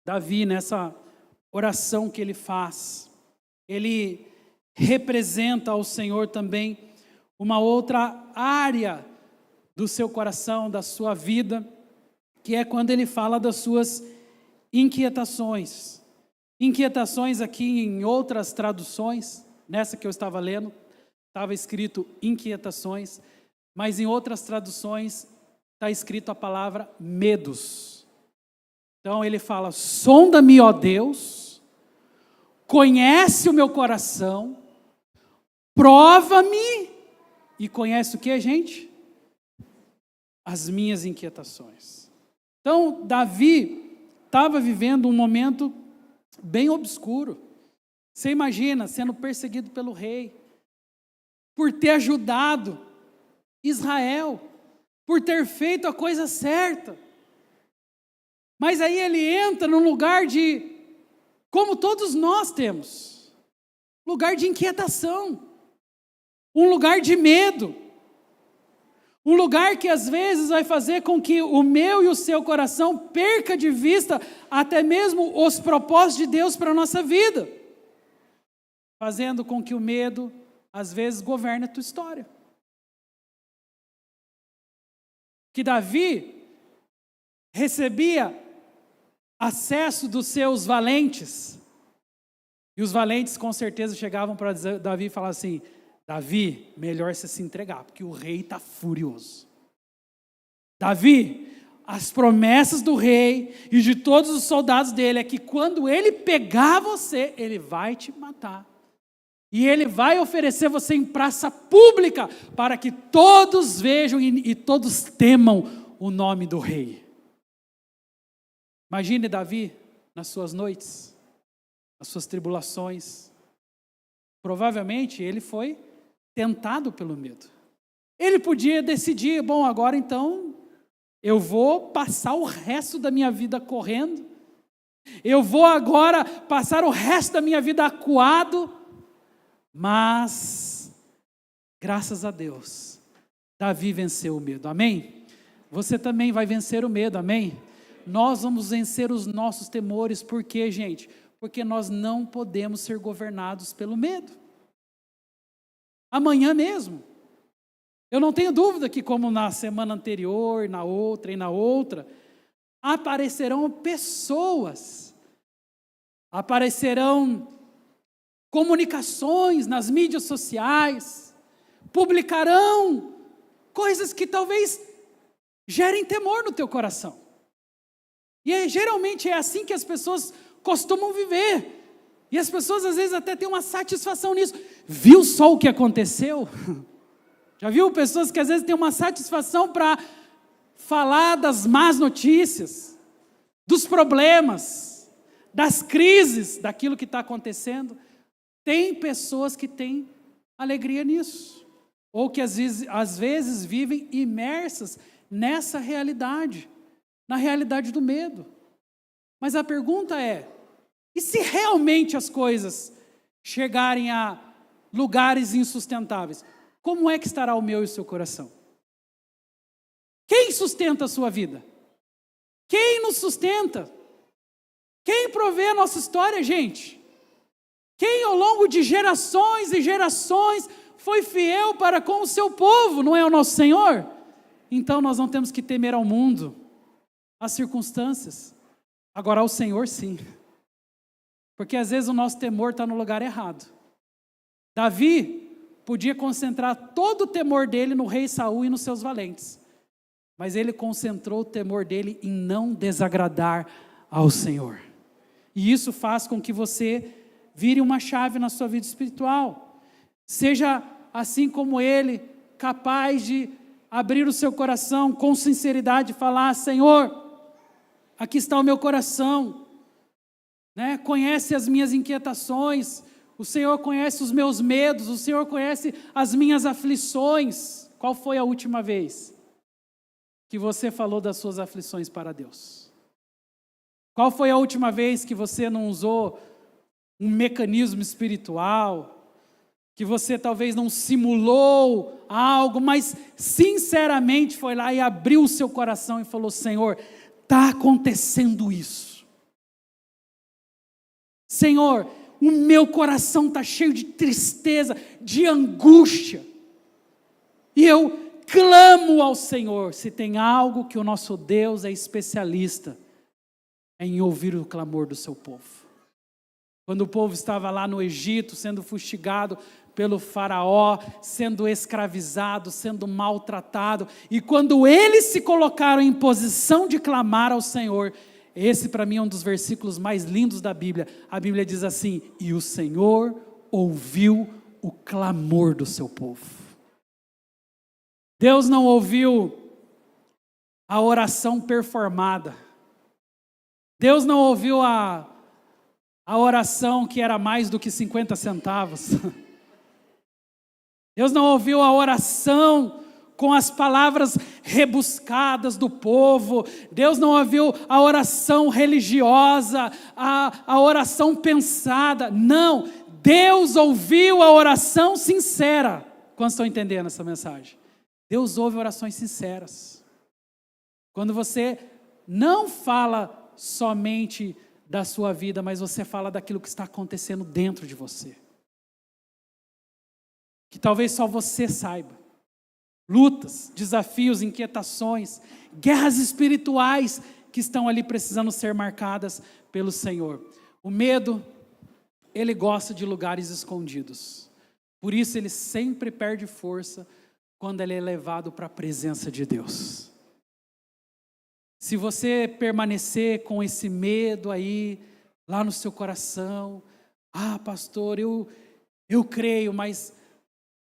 Davi, nessa oração que ele faz, ele representa ao Senhor também uma outra área do seu coração, da sua vida, que é quando ele fala das suas inquietações. Inquietações aqui em outras traduções, nessa que eu estava lendo, estava escrito inquietações, mas em outras traduções está escrito a palavra medos. Então ele fala, sonda-me, ó Deus, conhece o meu coração, prova-me e conhece o que, gente? As minhas inquietações. Então, Davi estava vivendo um momento bem obscuro. Você imagina, sendo perseguido pelo rei, por ter ajudado Israel, por ter feito a coisa certa. Mas aí ele entra num lugar de, como todos nós temos, lugar de inquietação, um lugar de medo, um lugar que às vezes vai fazer com que o meu e o seu coração perca de vista até mesmo os propósitos de Deus para a nossa vida, fazendo com que o medo às vezes governe a tua história. Que Davi recebia acesso dos seus valentes, e os valentes com certeza chegavam para Davi e falavam assim, Davi, melhor você se entregar, porque o rei está furioso. Davi, as promessas do rei e de todos os soldados dele é que quando ele pegar você, ele vai te matar. E ele vai oferecer você em praça pública para que todos vejam e todos temam o nome do rei. Imagine Davi nas suas noites, nas suas tribulações. Provavelmente ele foi tentado pelo medo. Ele podia decidir, bom, agora então eu vou passar o resto da minha vida correndo. Eu vou agora passar o resto da minha vida acuado. Mas, graças a Deus, Davi venceu o medo, amém? Você também vai vencer o medo, amém? Nós vamos vencer os nossos temores, por quê, gente? Porque nós não podemos ser governados pelo medo. Amanhã mesmo, eu não tenho dúvida que como na semana anterior, na outra e na outra, aparecerão pessoas, aparecerão comunicações nas mídias sociais, publicarão coisas que talvez gerem temor no teu coração. E geralmente é assim que as pessoas costumam viver. E as pessoas às vezes até têm uma satisfação nisso. Viu só o que aconteceu? Já viu pessoas que às vezes têm uma satisfação para falar das más notícias, dos problemas, das crises, daquilo que está acontecendo? Tem pessoas que têm alegria nisso, ou que às vezes vivem imersas nessa realidade, na realidade do medo. Mas a pergunta é, e se realmente as coisas chegarem a lugares insustentáveis, como é que estará o meu e o seu coração? Quem sustenta a sua vida? Quem nos sustenta? Quem provê a nossa história, gente? Quem ao longo de gerações e gerações foi fiel para com o seu povo, não é o nosso Senhor? Então nós não temos que temer ao mundo, às circunstâncias. Agora ao Senhor sim. Porque às vezes o nosso temor está no lugar errado. Davi podia concentrar todo o temor dele no rei Saul e nos seus valentes. Mas ele concentrou o temor dele em não desagradar ao Senhor. E isso faz com que você vire uma chave na sua vida espiritual. Seja assim como ele, capaz de abrir o seu coração com sinceridade e falar: Senhor, aqui está o meu coração, né? Conhece as minhas inquietações, o Senhor conhece os meus medos, o Senhor conhece as minhas aflições. Qual foi a última vez que você falou das suas aflições para Deus? Qual foi a última vez que você não usou um mecanismo espiritual, que você talvez não simulou algo, mas sinceramente foi lá e abriu o seu coração e falou: Senhor, está acontecendo isso. Senhor, o meu coração está cheio de tristeza, de angústia, e eu clamo ao Senhor. Se tem algo que o nosso Deus é especialista, é em ouvir o clamor do seu povo. Quando o povo estava lá no Egito, sendo fustigado pelo faraó, sendo escravizado, sendo maltratado, e quando eles se colocaram em posição de clamar ao Senhor, esse para mim é um dos versículos mais lindos da Bíblia. A Bíblia diz assim: e o Senhor ouviu o clamor do seu povo. Deus não ouviu a oração performada. Deus não ouviu a oração que era mais do que 50 centavos. Deus não ouviu a oração com as palavras rebuscadas do povo. Deus não ouviu a oração religiosa, a oração pensada. Não, Deus ouviu a oração sincera. Quantos estão entendendo essa mensagem? Deus ouve orações sinceras. Quando você não fala somente da sua vida, mas você fala daquilo que está acontecendo dentro de você, que talvez só você saiba. Lutas, desafios, inquietações, guerras espirituais que estão ali precisando ser marcadas pelo Senhor. O medo, ele gosta de lugares escondidos. Por isso ele sempre perde força quando ele é levado para a presença de Deus. Se você permanecer com esse medo aí, lá no seu coração: ah, pastor, eu creio, mas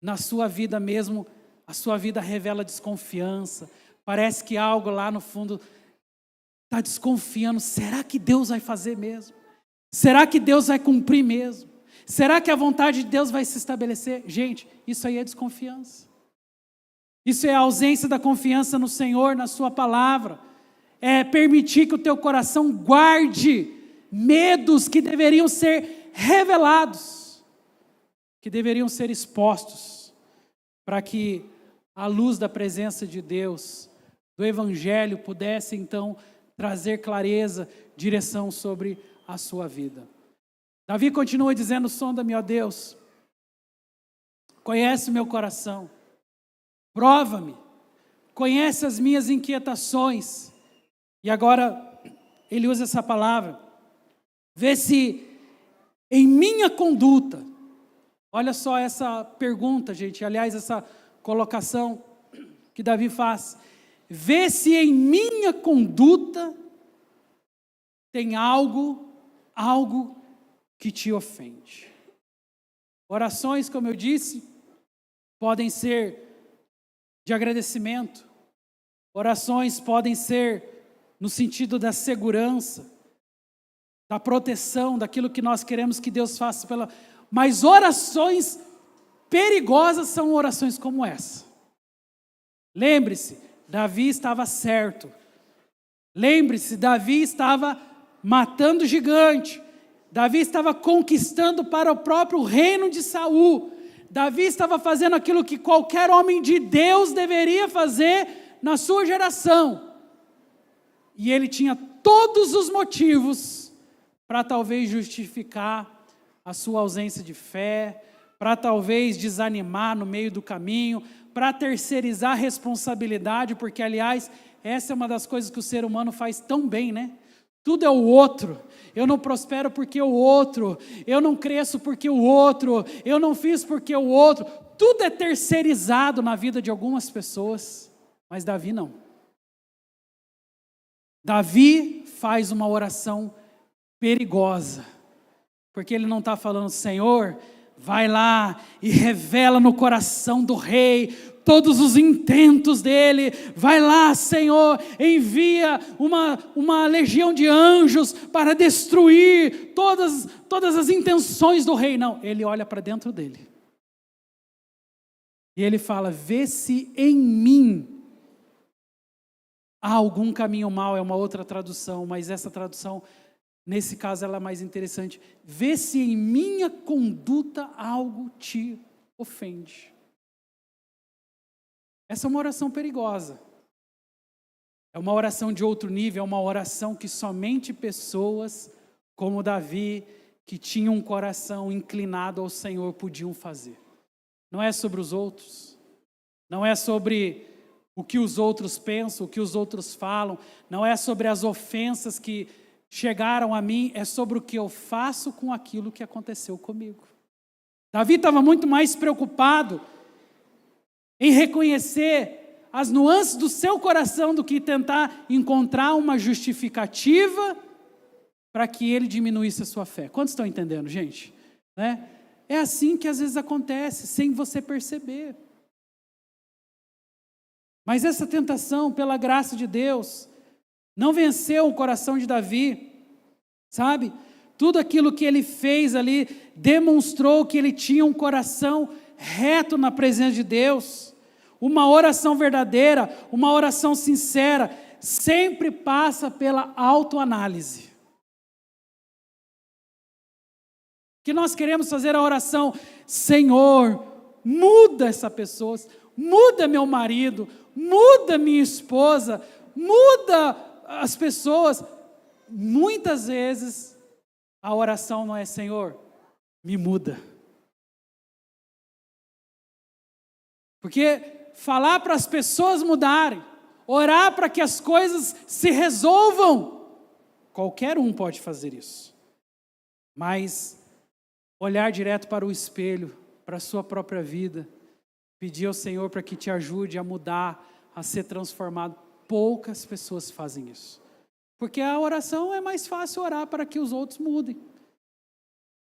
na sua vida mesmo, a sua vida revela desconfiança, parece que algo lá no fundo está desconfiando. Será que Deus vai fazer mesmo? Será que Deus vai cumprir mesmo? Será que a vontade de Deus vai se estabelecer? Gente, isso aí é desconfiança. Isso é a ausência da confiança no Senhor, na sua palavra. É permitir que o teu coração guarde medos que deveriam ser revelados, que deveriam ser expostos, para que a luz da presença de Deus, do Evangelho, pudesse então trazer clareza, direção sobre a sua vida. Davi continua dizendo: sonda-me, ó Deus, conhece o meu coração, prova-me, conhece as minhas inquietações. E agora ele usa essa palavra: vê se em minha conduta. Olha só essa pergunta, gente, aliás, essa colocação que Davi faz: vê se em minha conduta tem algo que te ofende. Orações, como eu disse, podem ser de agradecimento. Orações podem ser no sentido da segurança, da proteção, daquilo que nós queremos que Deus faça mas orações Perigosas são orações como essa. Lembre-se, Davi estava certo. Lembre-se, Davi estava matando gigante. Davi estava conquistando para o próprio reino de Saul. Davi estava fazendo aquilo que qualquer homem de Deus deveria fazer na sua geração. E ele tinha todos os motivos para talvez justificar a sua ausência de fé, para talvez desanimar no meio do caminho, para terceirizar a responsabilidade, porque, aliás, essa é uma das coisas que o ser humano faz tão bem, né? Tudo é o outro. Eu não prospero porque o outro, eu não cresço porque o outro, eu não fiz porque o outro. Tudo é terceirizado na vida de algumas pessoas, mas Davi não. Davi faz uma oração perigosa, porque ele não está falando, Senhor, vai lá e revela no coração do rei todos os intentos dele. Vai lá, Senhor, envia uma legião de anjos para destruir todas as intenções do rei. Não, ele olha para dentro dele. E ele fala, vê se em mim há algum caminho mau. É uma outra tradução, mas essa tradução, nesse caso, ela é mais interessante. Vê se em minha conduta algo te ofende. Essa é uma oração perigosa. É uma oração de outro nível, é uma oração que somente pessoas como Davi, que tinham um coração inclinado ao Senhor, podiam fazer. Não é sobre os outros, não é sobre o que os outros pensam, o que os outros falam, não é sobre as ofensas que chegaram a mim, é sobre o que eu faço com aquilo que aconteceu comigo. Davi estava muito mais preocupado em reconhecer as nuances do seu coração do que tentar encontrar uma justificativa para que ele diminuísse a sua fé. Quantos estão entendendo, gente? Né? É assim que às vezes acontece, sem você perceber. Mas essa tentação, pela graça de Deus, não venceu o coração de Davi, sabe? Tudo aquilo que ele fez ali demonstrou que ele tinha um coração reto na presença de Deus. Uma oração verdadeira, uma oração sincera, sempre passa pela autoanálise. Que nós queremos fazer a oração, Senhor, muda essa pessoa, muda meu marido, muda minha esposa, muda as pessoas. Muitas vezes a oração não é, Senhor, me muda. Porque falar para as pessoas mudarem, orar para que as coisas se resolvam, qualquer um pode fazer isso. Mas olhar direto para o espelho, para a sua própria vida, pedir ao Senhor para que te ajude a mudar, a ser transformado, poucas pessoas fazem isso. Porque a oração é mais fácil orar para que os outros mudem.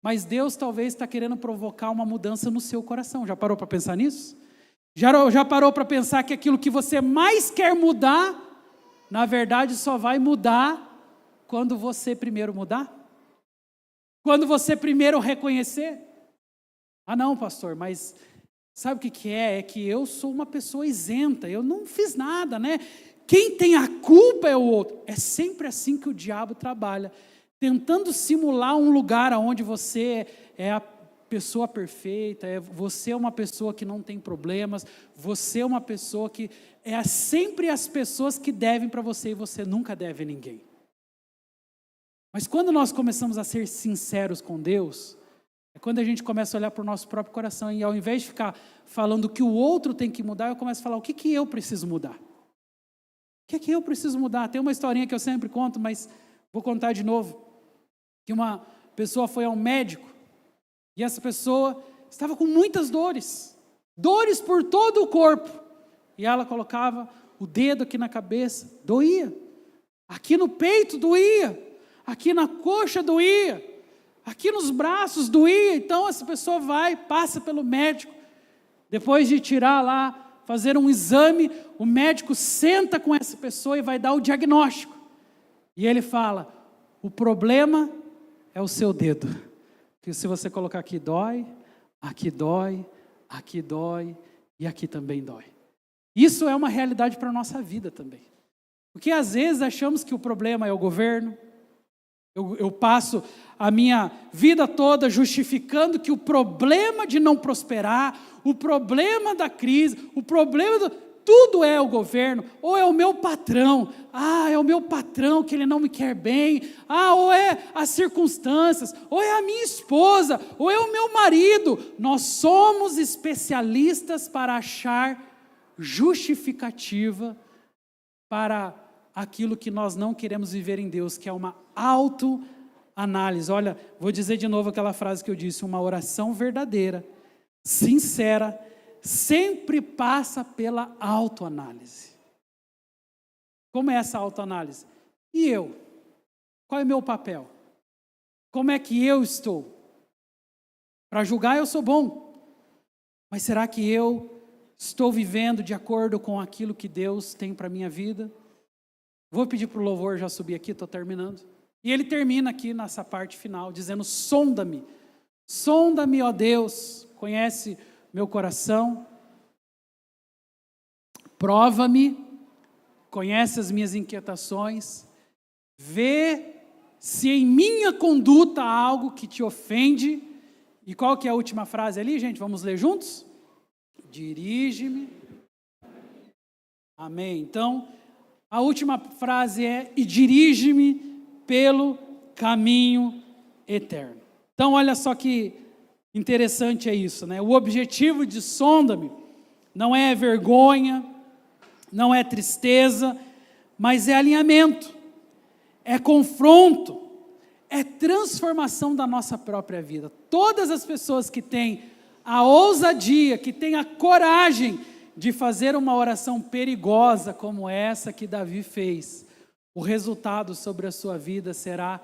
Mas Deus talvez está querendo provocar uma mudança no seu coração. Já parou para pensar nisso? Já parou para pensar que aquilo que você mais quer mudar, na verdade só vai mudar quando você primeiro mudar? Quando você primeiro reconhecer? Ah não, pastor, mas sabe o que é? É que eu sou uma pessoa isenta, eu não fiz nada, né? Quem tem a culpa é o outro. É sempre assim que o diabo trabalha, tentando simular um lugar onde você é a pessoa perfeita, você é uma pessoa que não tem problemas, você é uma pessoa que é sempre as pessoas que devem para você e você nunca deve a ninguém. Mas quando nós começamos a ser sinceros com Deus, é quando a gente começa a olhar para o nosso próprio coração e ao invés de ficar falando que o outro tem que mudar, eu começo a falar o que eu preciso mudar. O que eu preciso mudar? Tem uma historinha que eu sempre conto, mas vou contar de novo. Que uma pessoa foi ao médico e essa pessoa estava com muitas dores por todo o corpo. E ela colocava o dedo aqui na cabeça, doía. Aqui no peito doía. Aqui na coxa doía. Aqui nos braços doía. Então essa pessoa passa pelo médico. Depois de tirar lá, fazer um exame, o médico senta com essa pessoa e vai dar o diagnóstico. E ele fala, o problema é o seu dedo. Que se você colocar aqui dói, aqui dói e aqui também dói. Isso é uma realidade para a nossa vida também. Porque às vezes achamos que o problema é o governo. Eu passo a minha vida toda justificando que o problema de não prosperar, o problema da crise, o problema tudo é o governo, ou é o meu patrão. É o meu patrão que ele não me quer bem. Ou é as circunstâncias, ou é a minha esposa, ou é o meu marido. Nós somos especialistas para achar justificativa para aquilo que nós não queremos viver em Deus, que é uma autoanálise. Olha, vou dizer de novo aquela frase que eu disse: uma oração verdadeira, sincera, sempre passa pela autoanálise. Como é essa autoanálise? E eu? Qual é o meu papel? Como é que eu estou? Para julgar eu sou bom, mas será que eu estou vivendo de acordo com aquilo que Deus tem para a minha vida? Vou pedir para o louvor já subir aqui, estou terminando. E ele termina aqui nessa parte final, dizendo: sonda-me, ó Deus, conhece meu coração, prova-me, conhece as minhas inquietações, vê se em minha conduta há algo que te ofende. E qual que é a última frase ali, gente? Vamos ler juntos? Dirige-me. Amém. Então, a última frase é: e dirige-me pelo caminho eterno. Então, olha só que interessante é isso, né? O objetivo de sonda-me não é vergonha, não é tristeza, mas é alinhamento, é confronto, é transformação da nossa própria vida. Todas as pessoas que têm a ousadia, que têm a coragem de fazer uma oração perigosa como essa que Davi fez, o resultado sobre a sua vida será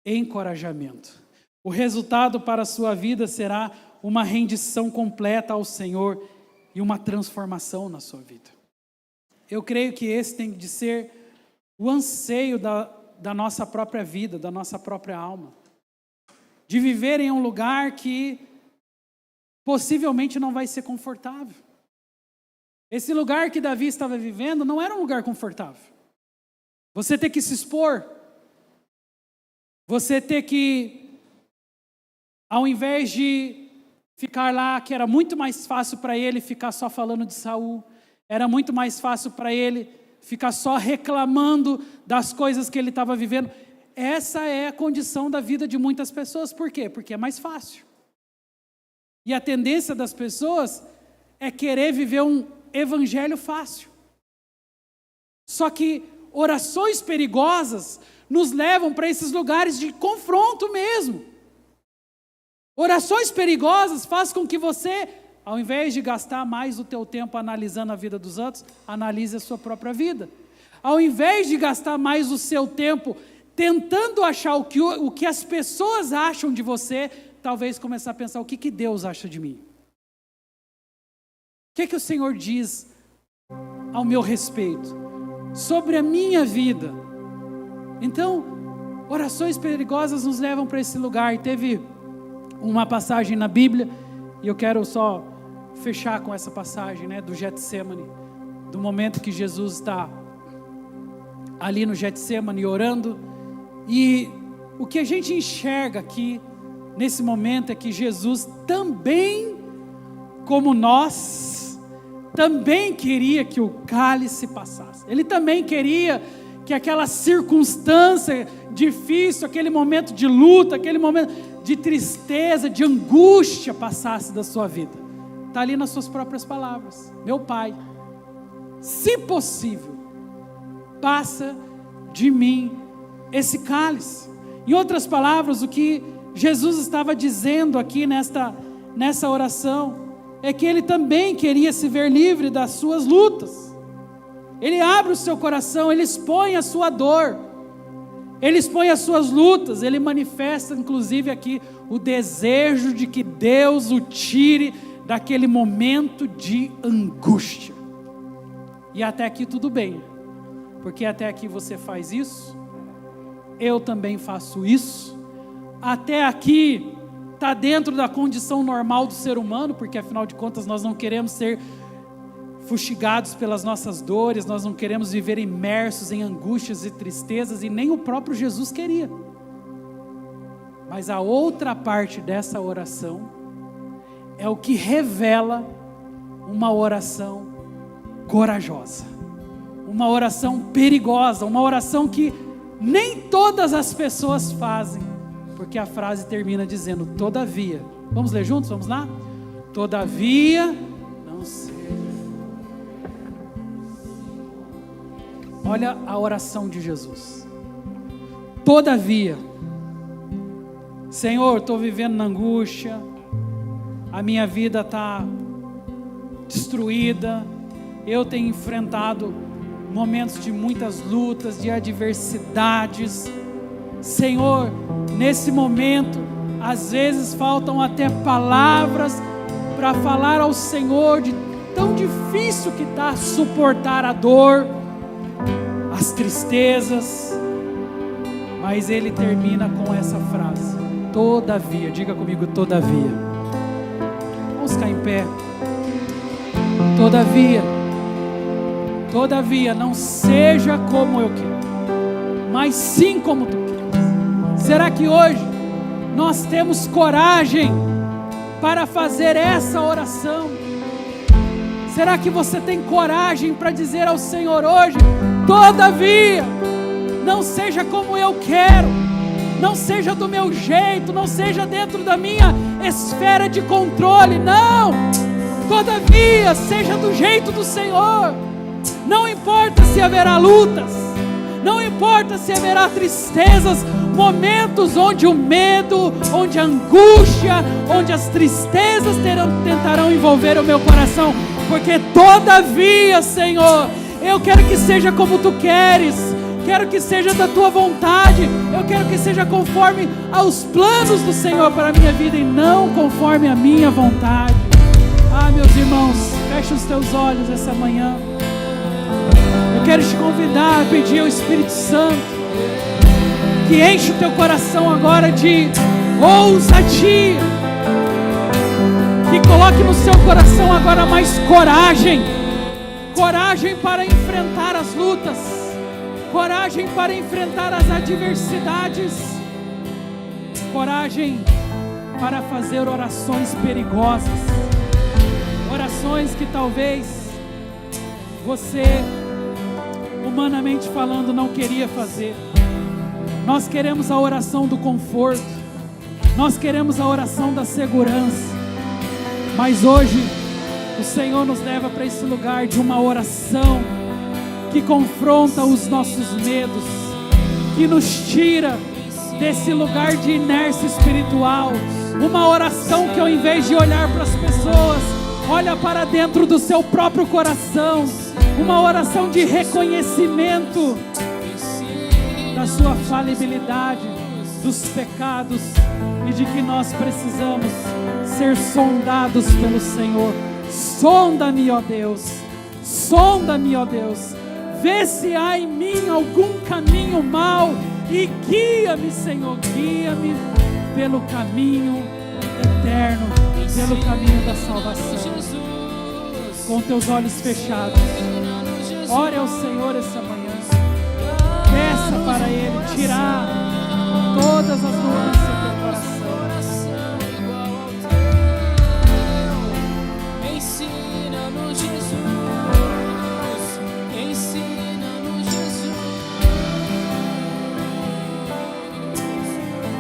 encorajamento. O resultado para a sua vida será uma rendição completa ao Senhor e uma transformação na sua vida. Eu creio que esse tem de ser o anseio da nossa própria vida, da nossa própria alma. De viver em um lugar que possivelmente não vai ser confortável. Esse lugar que Davi estava vivendo não era um lugar confortável. Você ter que se expor, você ter que, ao invés de ficar lá, que era muito mais fácil para ele ficar só falando de Saul, era muito mais fácil para ele ficar só reclamando das coisas que ele estava vivendo. Essa é a condição da vida de muitas pessoas. Por quê? Porque é mais fácil. E a tendência das pessoas é querer viver um evangelho fácil. Só que orações perigosas nos levam para esses lugares de confronto mesmo. Orações perigosas fazem com que você, ao invés de gastar mais o teu tempo analisando a vida dos outros, analise a sua própria vida. Ao invés de gastar mais o seu tempo tentando achar o que as pessoas acham de você, talvez começar a pensar: o que Deus acha de mim? O que o Senhor diz ao meu respeito, sobre a minha vida? Então, orações perigosas nos levam para esse lugar. E teve uma passagem na Bíblia, e eu quero só fechar com essa passagem, né, do Getsemane, do momento que Jesus está ali no Getsemane orando, e o que a gente enxerga aqui nesse momento é que Jesus também, como nós, também queria que o cálice passasse. Ele também queria que aquela circunstância difícil, aquele momento de luta, aquele momento de tristeza, de angústia passasse da sua vida. Está ali nas suas próprias palavras: meu Pai, se possível, passa de mim esse cálice. Em outras palavras, o que Jesus estava dizendo aqui nessa oração é que ele também queria se ver livre das suas lutas. Ele abre o seu coração, ele expõe a sua dor, ele expõe as suas lutas, ele manifesta inclusive aqui o desejo de que Deus o tire daquele momento de angústia. E até aqui tudo bem, porque até aqui você faz isso, eu também faço isso, até aqui está dentro da condição normal do ser humano, porque afinal de contas nós não queremos ser fustigados pelas nossas dores, nós não queremos viver imersos em angústias e tristezas, e nem o próprio Jesus queria. Mas a outra parte dessa oração é o que revela uma oração corajosa, uma oração perigosa, uma oração que nem todas as pessoas fazem, porque a frase termina dizendo: todavia. Vamos ler juntos? Vamos lá? Todavia, não seja. Olha a oração de Jesus. Todavia, Senhor, estou vivendo na angústia, a minha vida está destruída, eu tenho enfrentado momentos de muitas lutas, de adversidades. Senhor, nesse momento, às vezes faltam até palavras para falar ao Senhor de tão difícil que está suportar a dor, as tristezas. Mas Ele termina com essa frase: todavia. Diga comigo: todavia. Vamos ficar em pé. Todavia, não seja como eu quero, mas sim como tu queres. Será que hoje nós temos coragem para fazer essa oração? Será que você tem coragem para dizer ao Senhor hoje: todavia, não seja como eu quero, não seja do meu jeito, não seja dentro da minha esfera de controle, não, todavia, seja do jeito do Senhor. Não importa se haverá lutas, não importa se haverá tristezas, momentos onde o medo, onde a angústia, onde as tristezas tentarão envolver o meu coração, porque todavia, Senhor, eu quero que seja como tu queres, quero que seja da tua vontade, eu quero que seja conforme aos planos do Senhor para a minha vida e não conforme a minha vontade. Ah, meus irmãos, fecha os teus olhos essa manhã. Eu quero te convidar a pedir ao Espírito Santo que enche o teu coração agora de ousadia, que coloque no seu coração agora mais coragem, coragem para enfrentar as lutas, coragem para enfrentar as adversidades, coragem para fazer orações perigosas, orações que talvez você, humanamente falando, não queria fazer. Nós queremos a oração do conforto, nós queremos a oração da segurança, mas hoje o Senhor nos leva para esse lugar de uma oração que confronta os nossos medos, que nos tira desse lugar de inércia espiritual, uma oração que ao invés de olhar para as pessoas, olha para dentro do seu próprio coração, uma oração de reconhecimento da sua falibilidade, dos pecados e de que nós precisamos ser sondados pelo Senhor. Sonda-me, ó Deus, sonda-me, ó Deus, vê se há em mim algum caminho mau e guia-me, Senhor, guia-me pelo caminho eterno, pelo caminho da salvação. Com teus olhos fechados, ore ao Senhor essa manhã, peça para Ele tirar todas as nuances do teu coração. Ensina-nos, Jesus, ensina-nos, Jesus,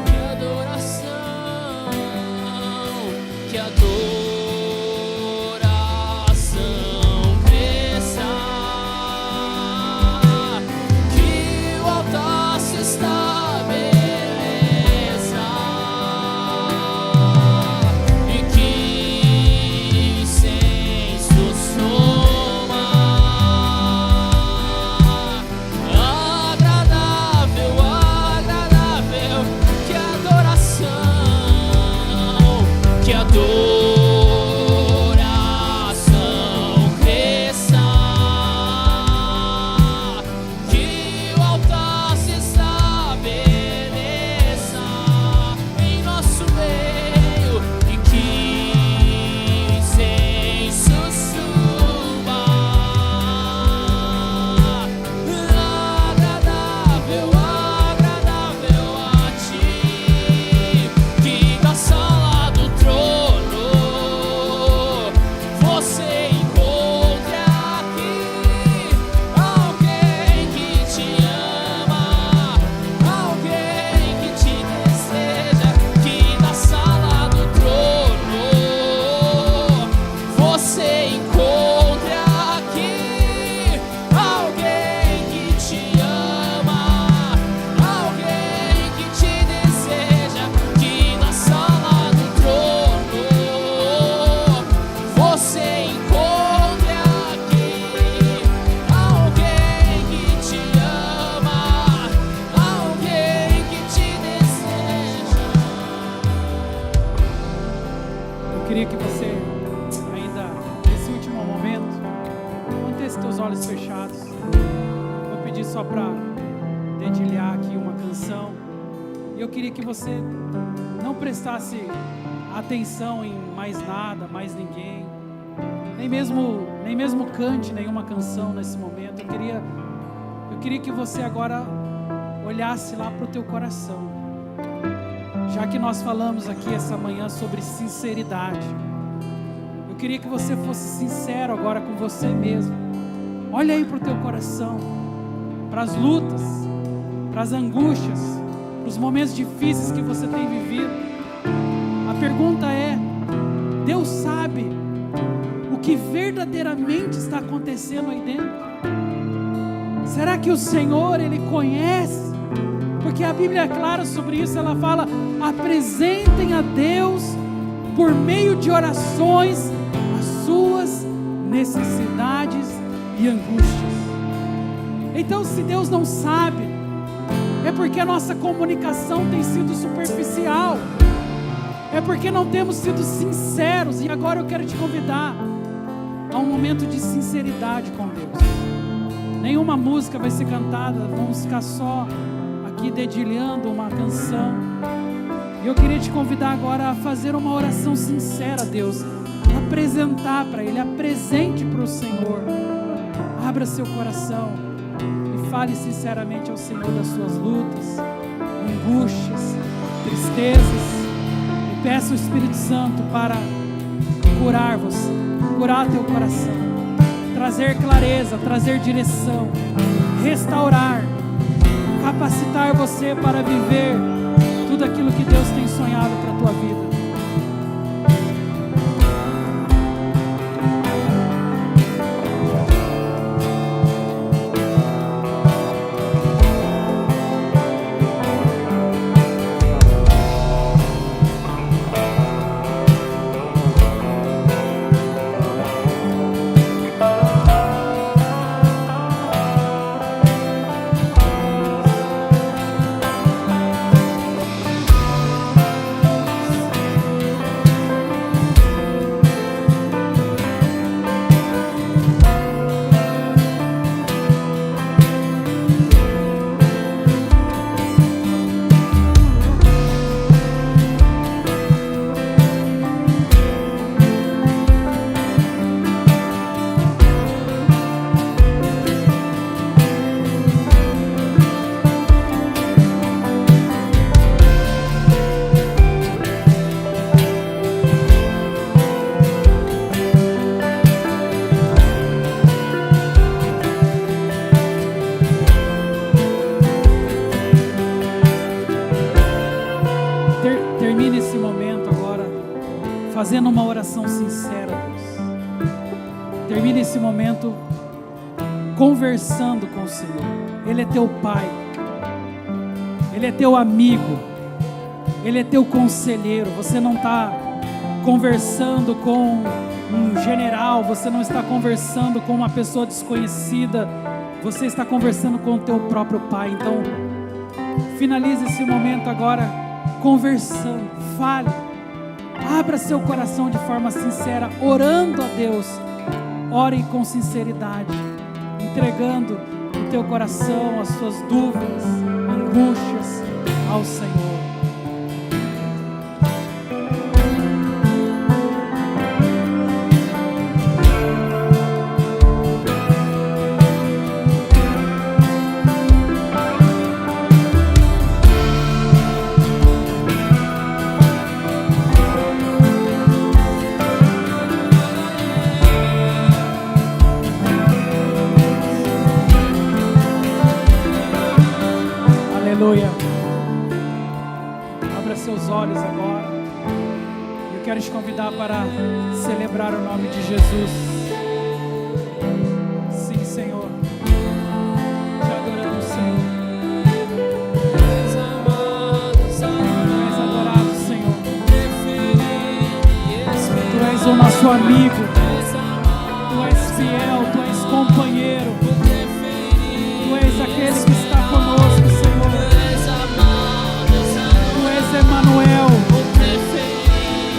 que adoração, que adoração cresça, que o altar se está queria que você, ainda nesse último momento, mantesse teus olhos fechados. Vou pedir só para dedilhar aqui uma canção. E eu queria que você não prestasse atenção em mais nada, mais ninguém. Nem mesmo cante nenhuma canção nesse momento. Eu queria que você agora olhasse lá para o teu coração. Já que nós falamos aqui essa manhã sobre sinceridade, eu queria que você fosse sincero agora com você mesmo. Olha aí para o teu coração, para as lutas, para as angústias, para os momentos difíceis que você tem vivido. A pergunta é: Deus sabe o que verdadeiramente está acontecendo aí dentro? Será que o Senhor, Ele conhece? Porque a Bíblia é clara sobre isso. Ela fala: apresentem a Deus por meio de orações as suas necessidades e angústias. Então, se Deus não sabe, é porque a nossa comunicação tem sido superficial, é porque não temos sido sinceros. E agora eu quero te convidar a um momento de sinceridade com Deus. Nenhuma música vai ser cantada, vamos ficar só aqui dedilhando uma canção. E eu queria te convidar agora a fazer uma oração sincera a Deus, apresentar para Ele, apresente para o Senhor. Abra seu coração e fale sinceramente ao Senhor das suas lutas, angústias, tristezas. E peça o Espírito Santo para curar você, curar teu coração, trazer clareza, trazer direção, restaurar, capacitar você para viver tudo aquilo que Deus tem sonhado para a tua vida. Termine esse momento agora fazendo uma oração sincera a Deus. Termine esse momento conversando com o Senhor. Ele é teu Pai, Ele é teu amigo, Ele é teu conselheiro. Você não está conversando com um general, você não está conversando com uma pessoa desconhecida, você está conversando com o teu próprio Pai. Então, finalize esse momento agora conversando, fale, abra seu coração de forma sincera, orando a Deus. Ore com sinceridade, entregando o teu coração, as suas dúvidas, angústias ao Senhor. Aleluia. Abra seus olhos agora. Eu quero te convidar para celebrar o nome de Jesus. Sim, Senhor. Te adoramos, Senhor. Tu és adorado, Senhor. Tu és o nosso amigo. Tu és fiel, Tu és companheiro. Tu és aquele que está conosco, Senhor. Tu és Emmanuel,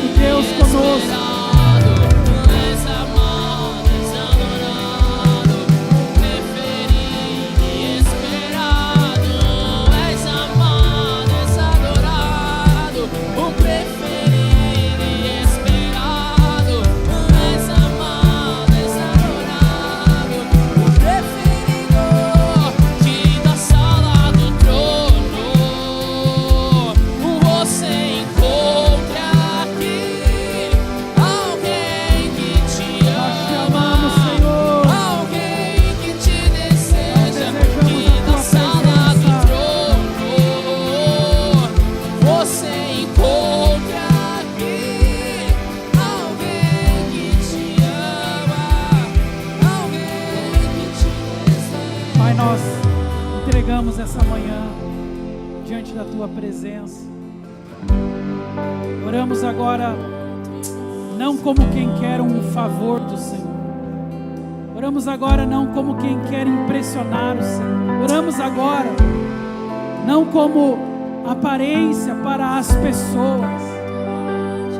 o Deus conosco. da Tua presença. Oramos agora, não como quem quer um favor do Senhor. Oramos agora não como quem quer impressionar o Senhor. Oramos agora não como aparência para as pessoas,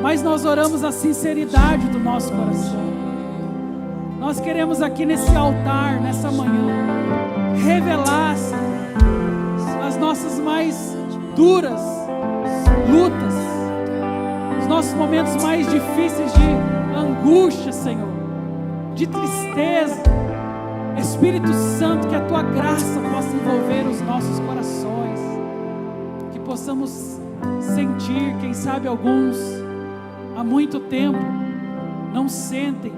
mas nós oramos a sinceridade do nosso coração. Nós queremos aqui nesse altar, nessa manhã, revelar, Senhor, as nossas mais duras lutas, os nossos momentos mais difíceis de angústia, Senhor, de tristeza. Espírito Santo, que a Tua graça possa envolver os nossos corações, que possamos sentir, quem sabe alguns há muito tempo não sentem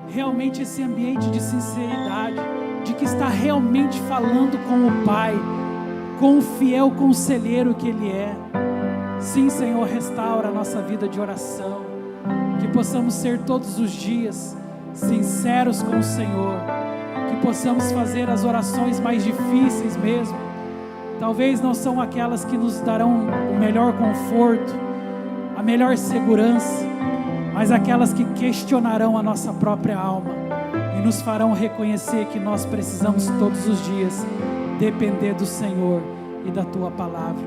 realmente esse ambiente de sinceridade, de que está realmente falando com o Pai, com o fiel conselheiro que Ele é. Sim, Senhor, restaura a nossa vida de oração, que possamos ser todos os dias sinceros com o Senhor, que possamos fazer as orações mais difíceis mesmo. Talvez não são aquelas que nos darão o melhor conforto, a melhor segurança, mas aquelas que questionarão a nossa própria alma e nos farão reconhecer que nós precisamos todos os dias depender do Senhor e da Tua palavra.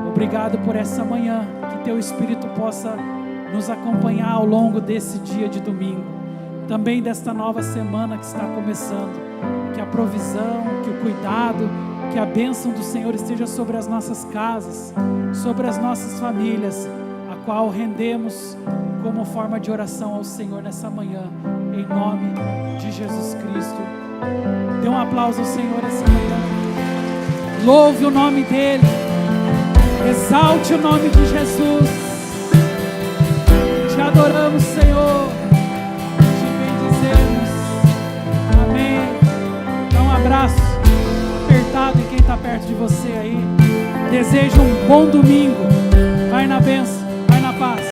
Obrigado por essa manhã, que Teu Espírito possa nos acompanhar ao longo desse dia de domingo, também desta nova semana que está começando. Que a provisão, que o cuidado, que a bênção do Senhor esteja sobre as nossas casas, sobre as nossas famílias, a qual rendemos como forma de oração ao Senhor nessa manhã, em nome de Jesus Cristo. Dê um aplauso ao Senhor essa manhã. Louve o nome dEle. Exalte o nome de Jesus. Te adoramos, Senhor. Te bendizemos. Amém. Dá um abraço apertado em quem está perto de você aí. Desejo um bom domingo. Vai na bênção, vai na paz.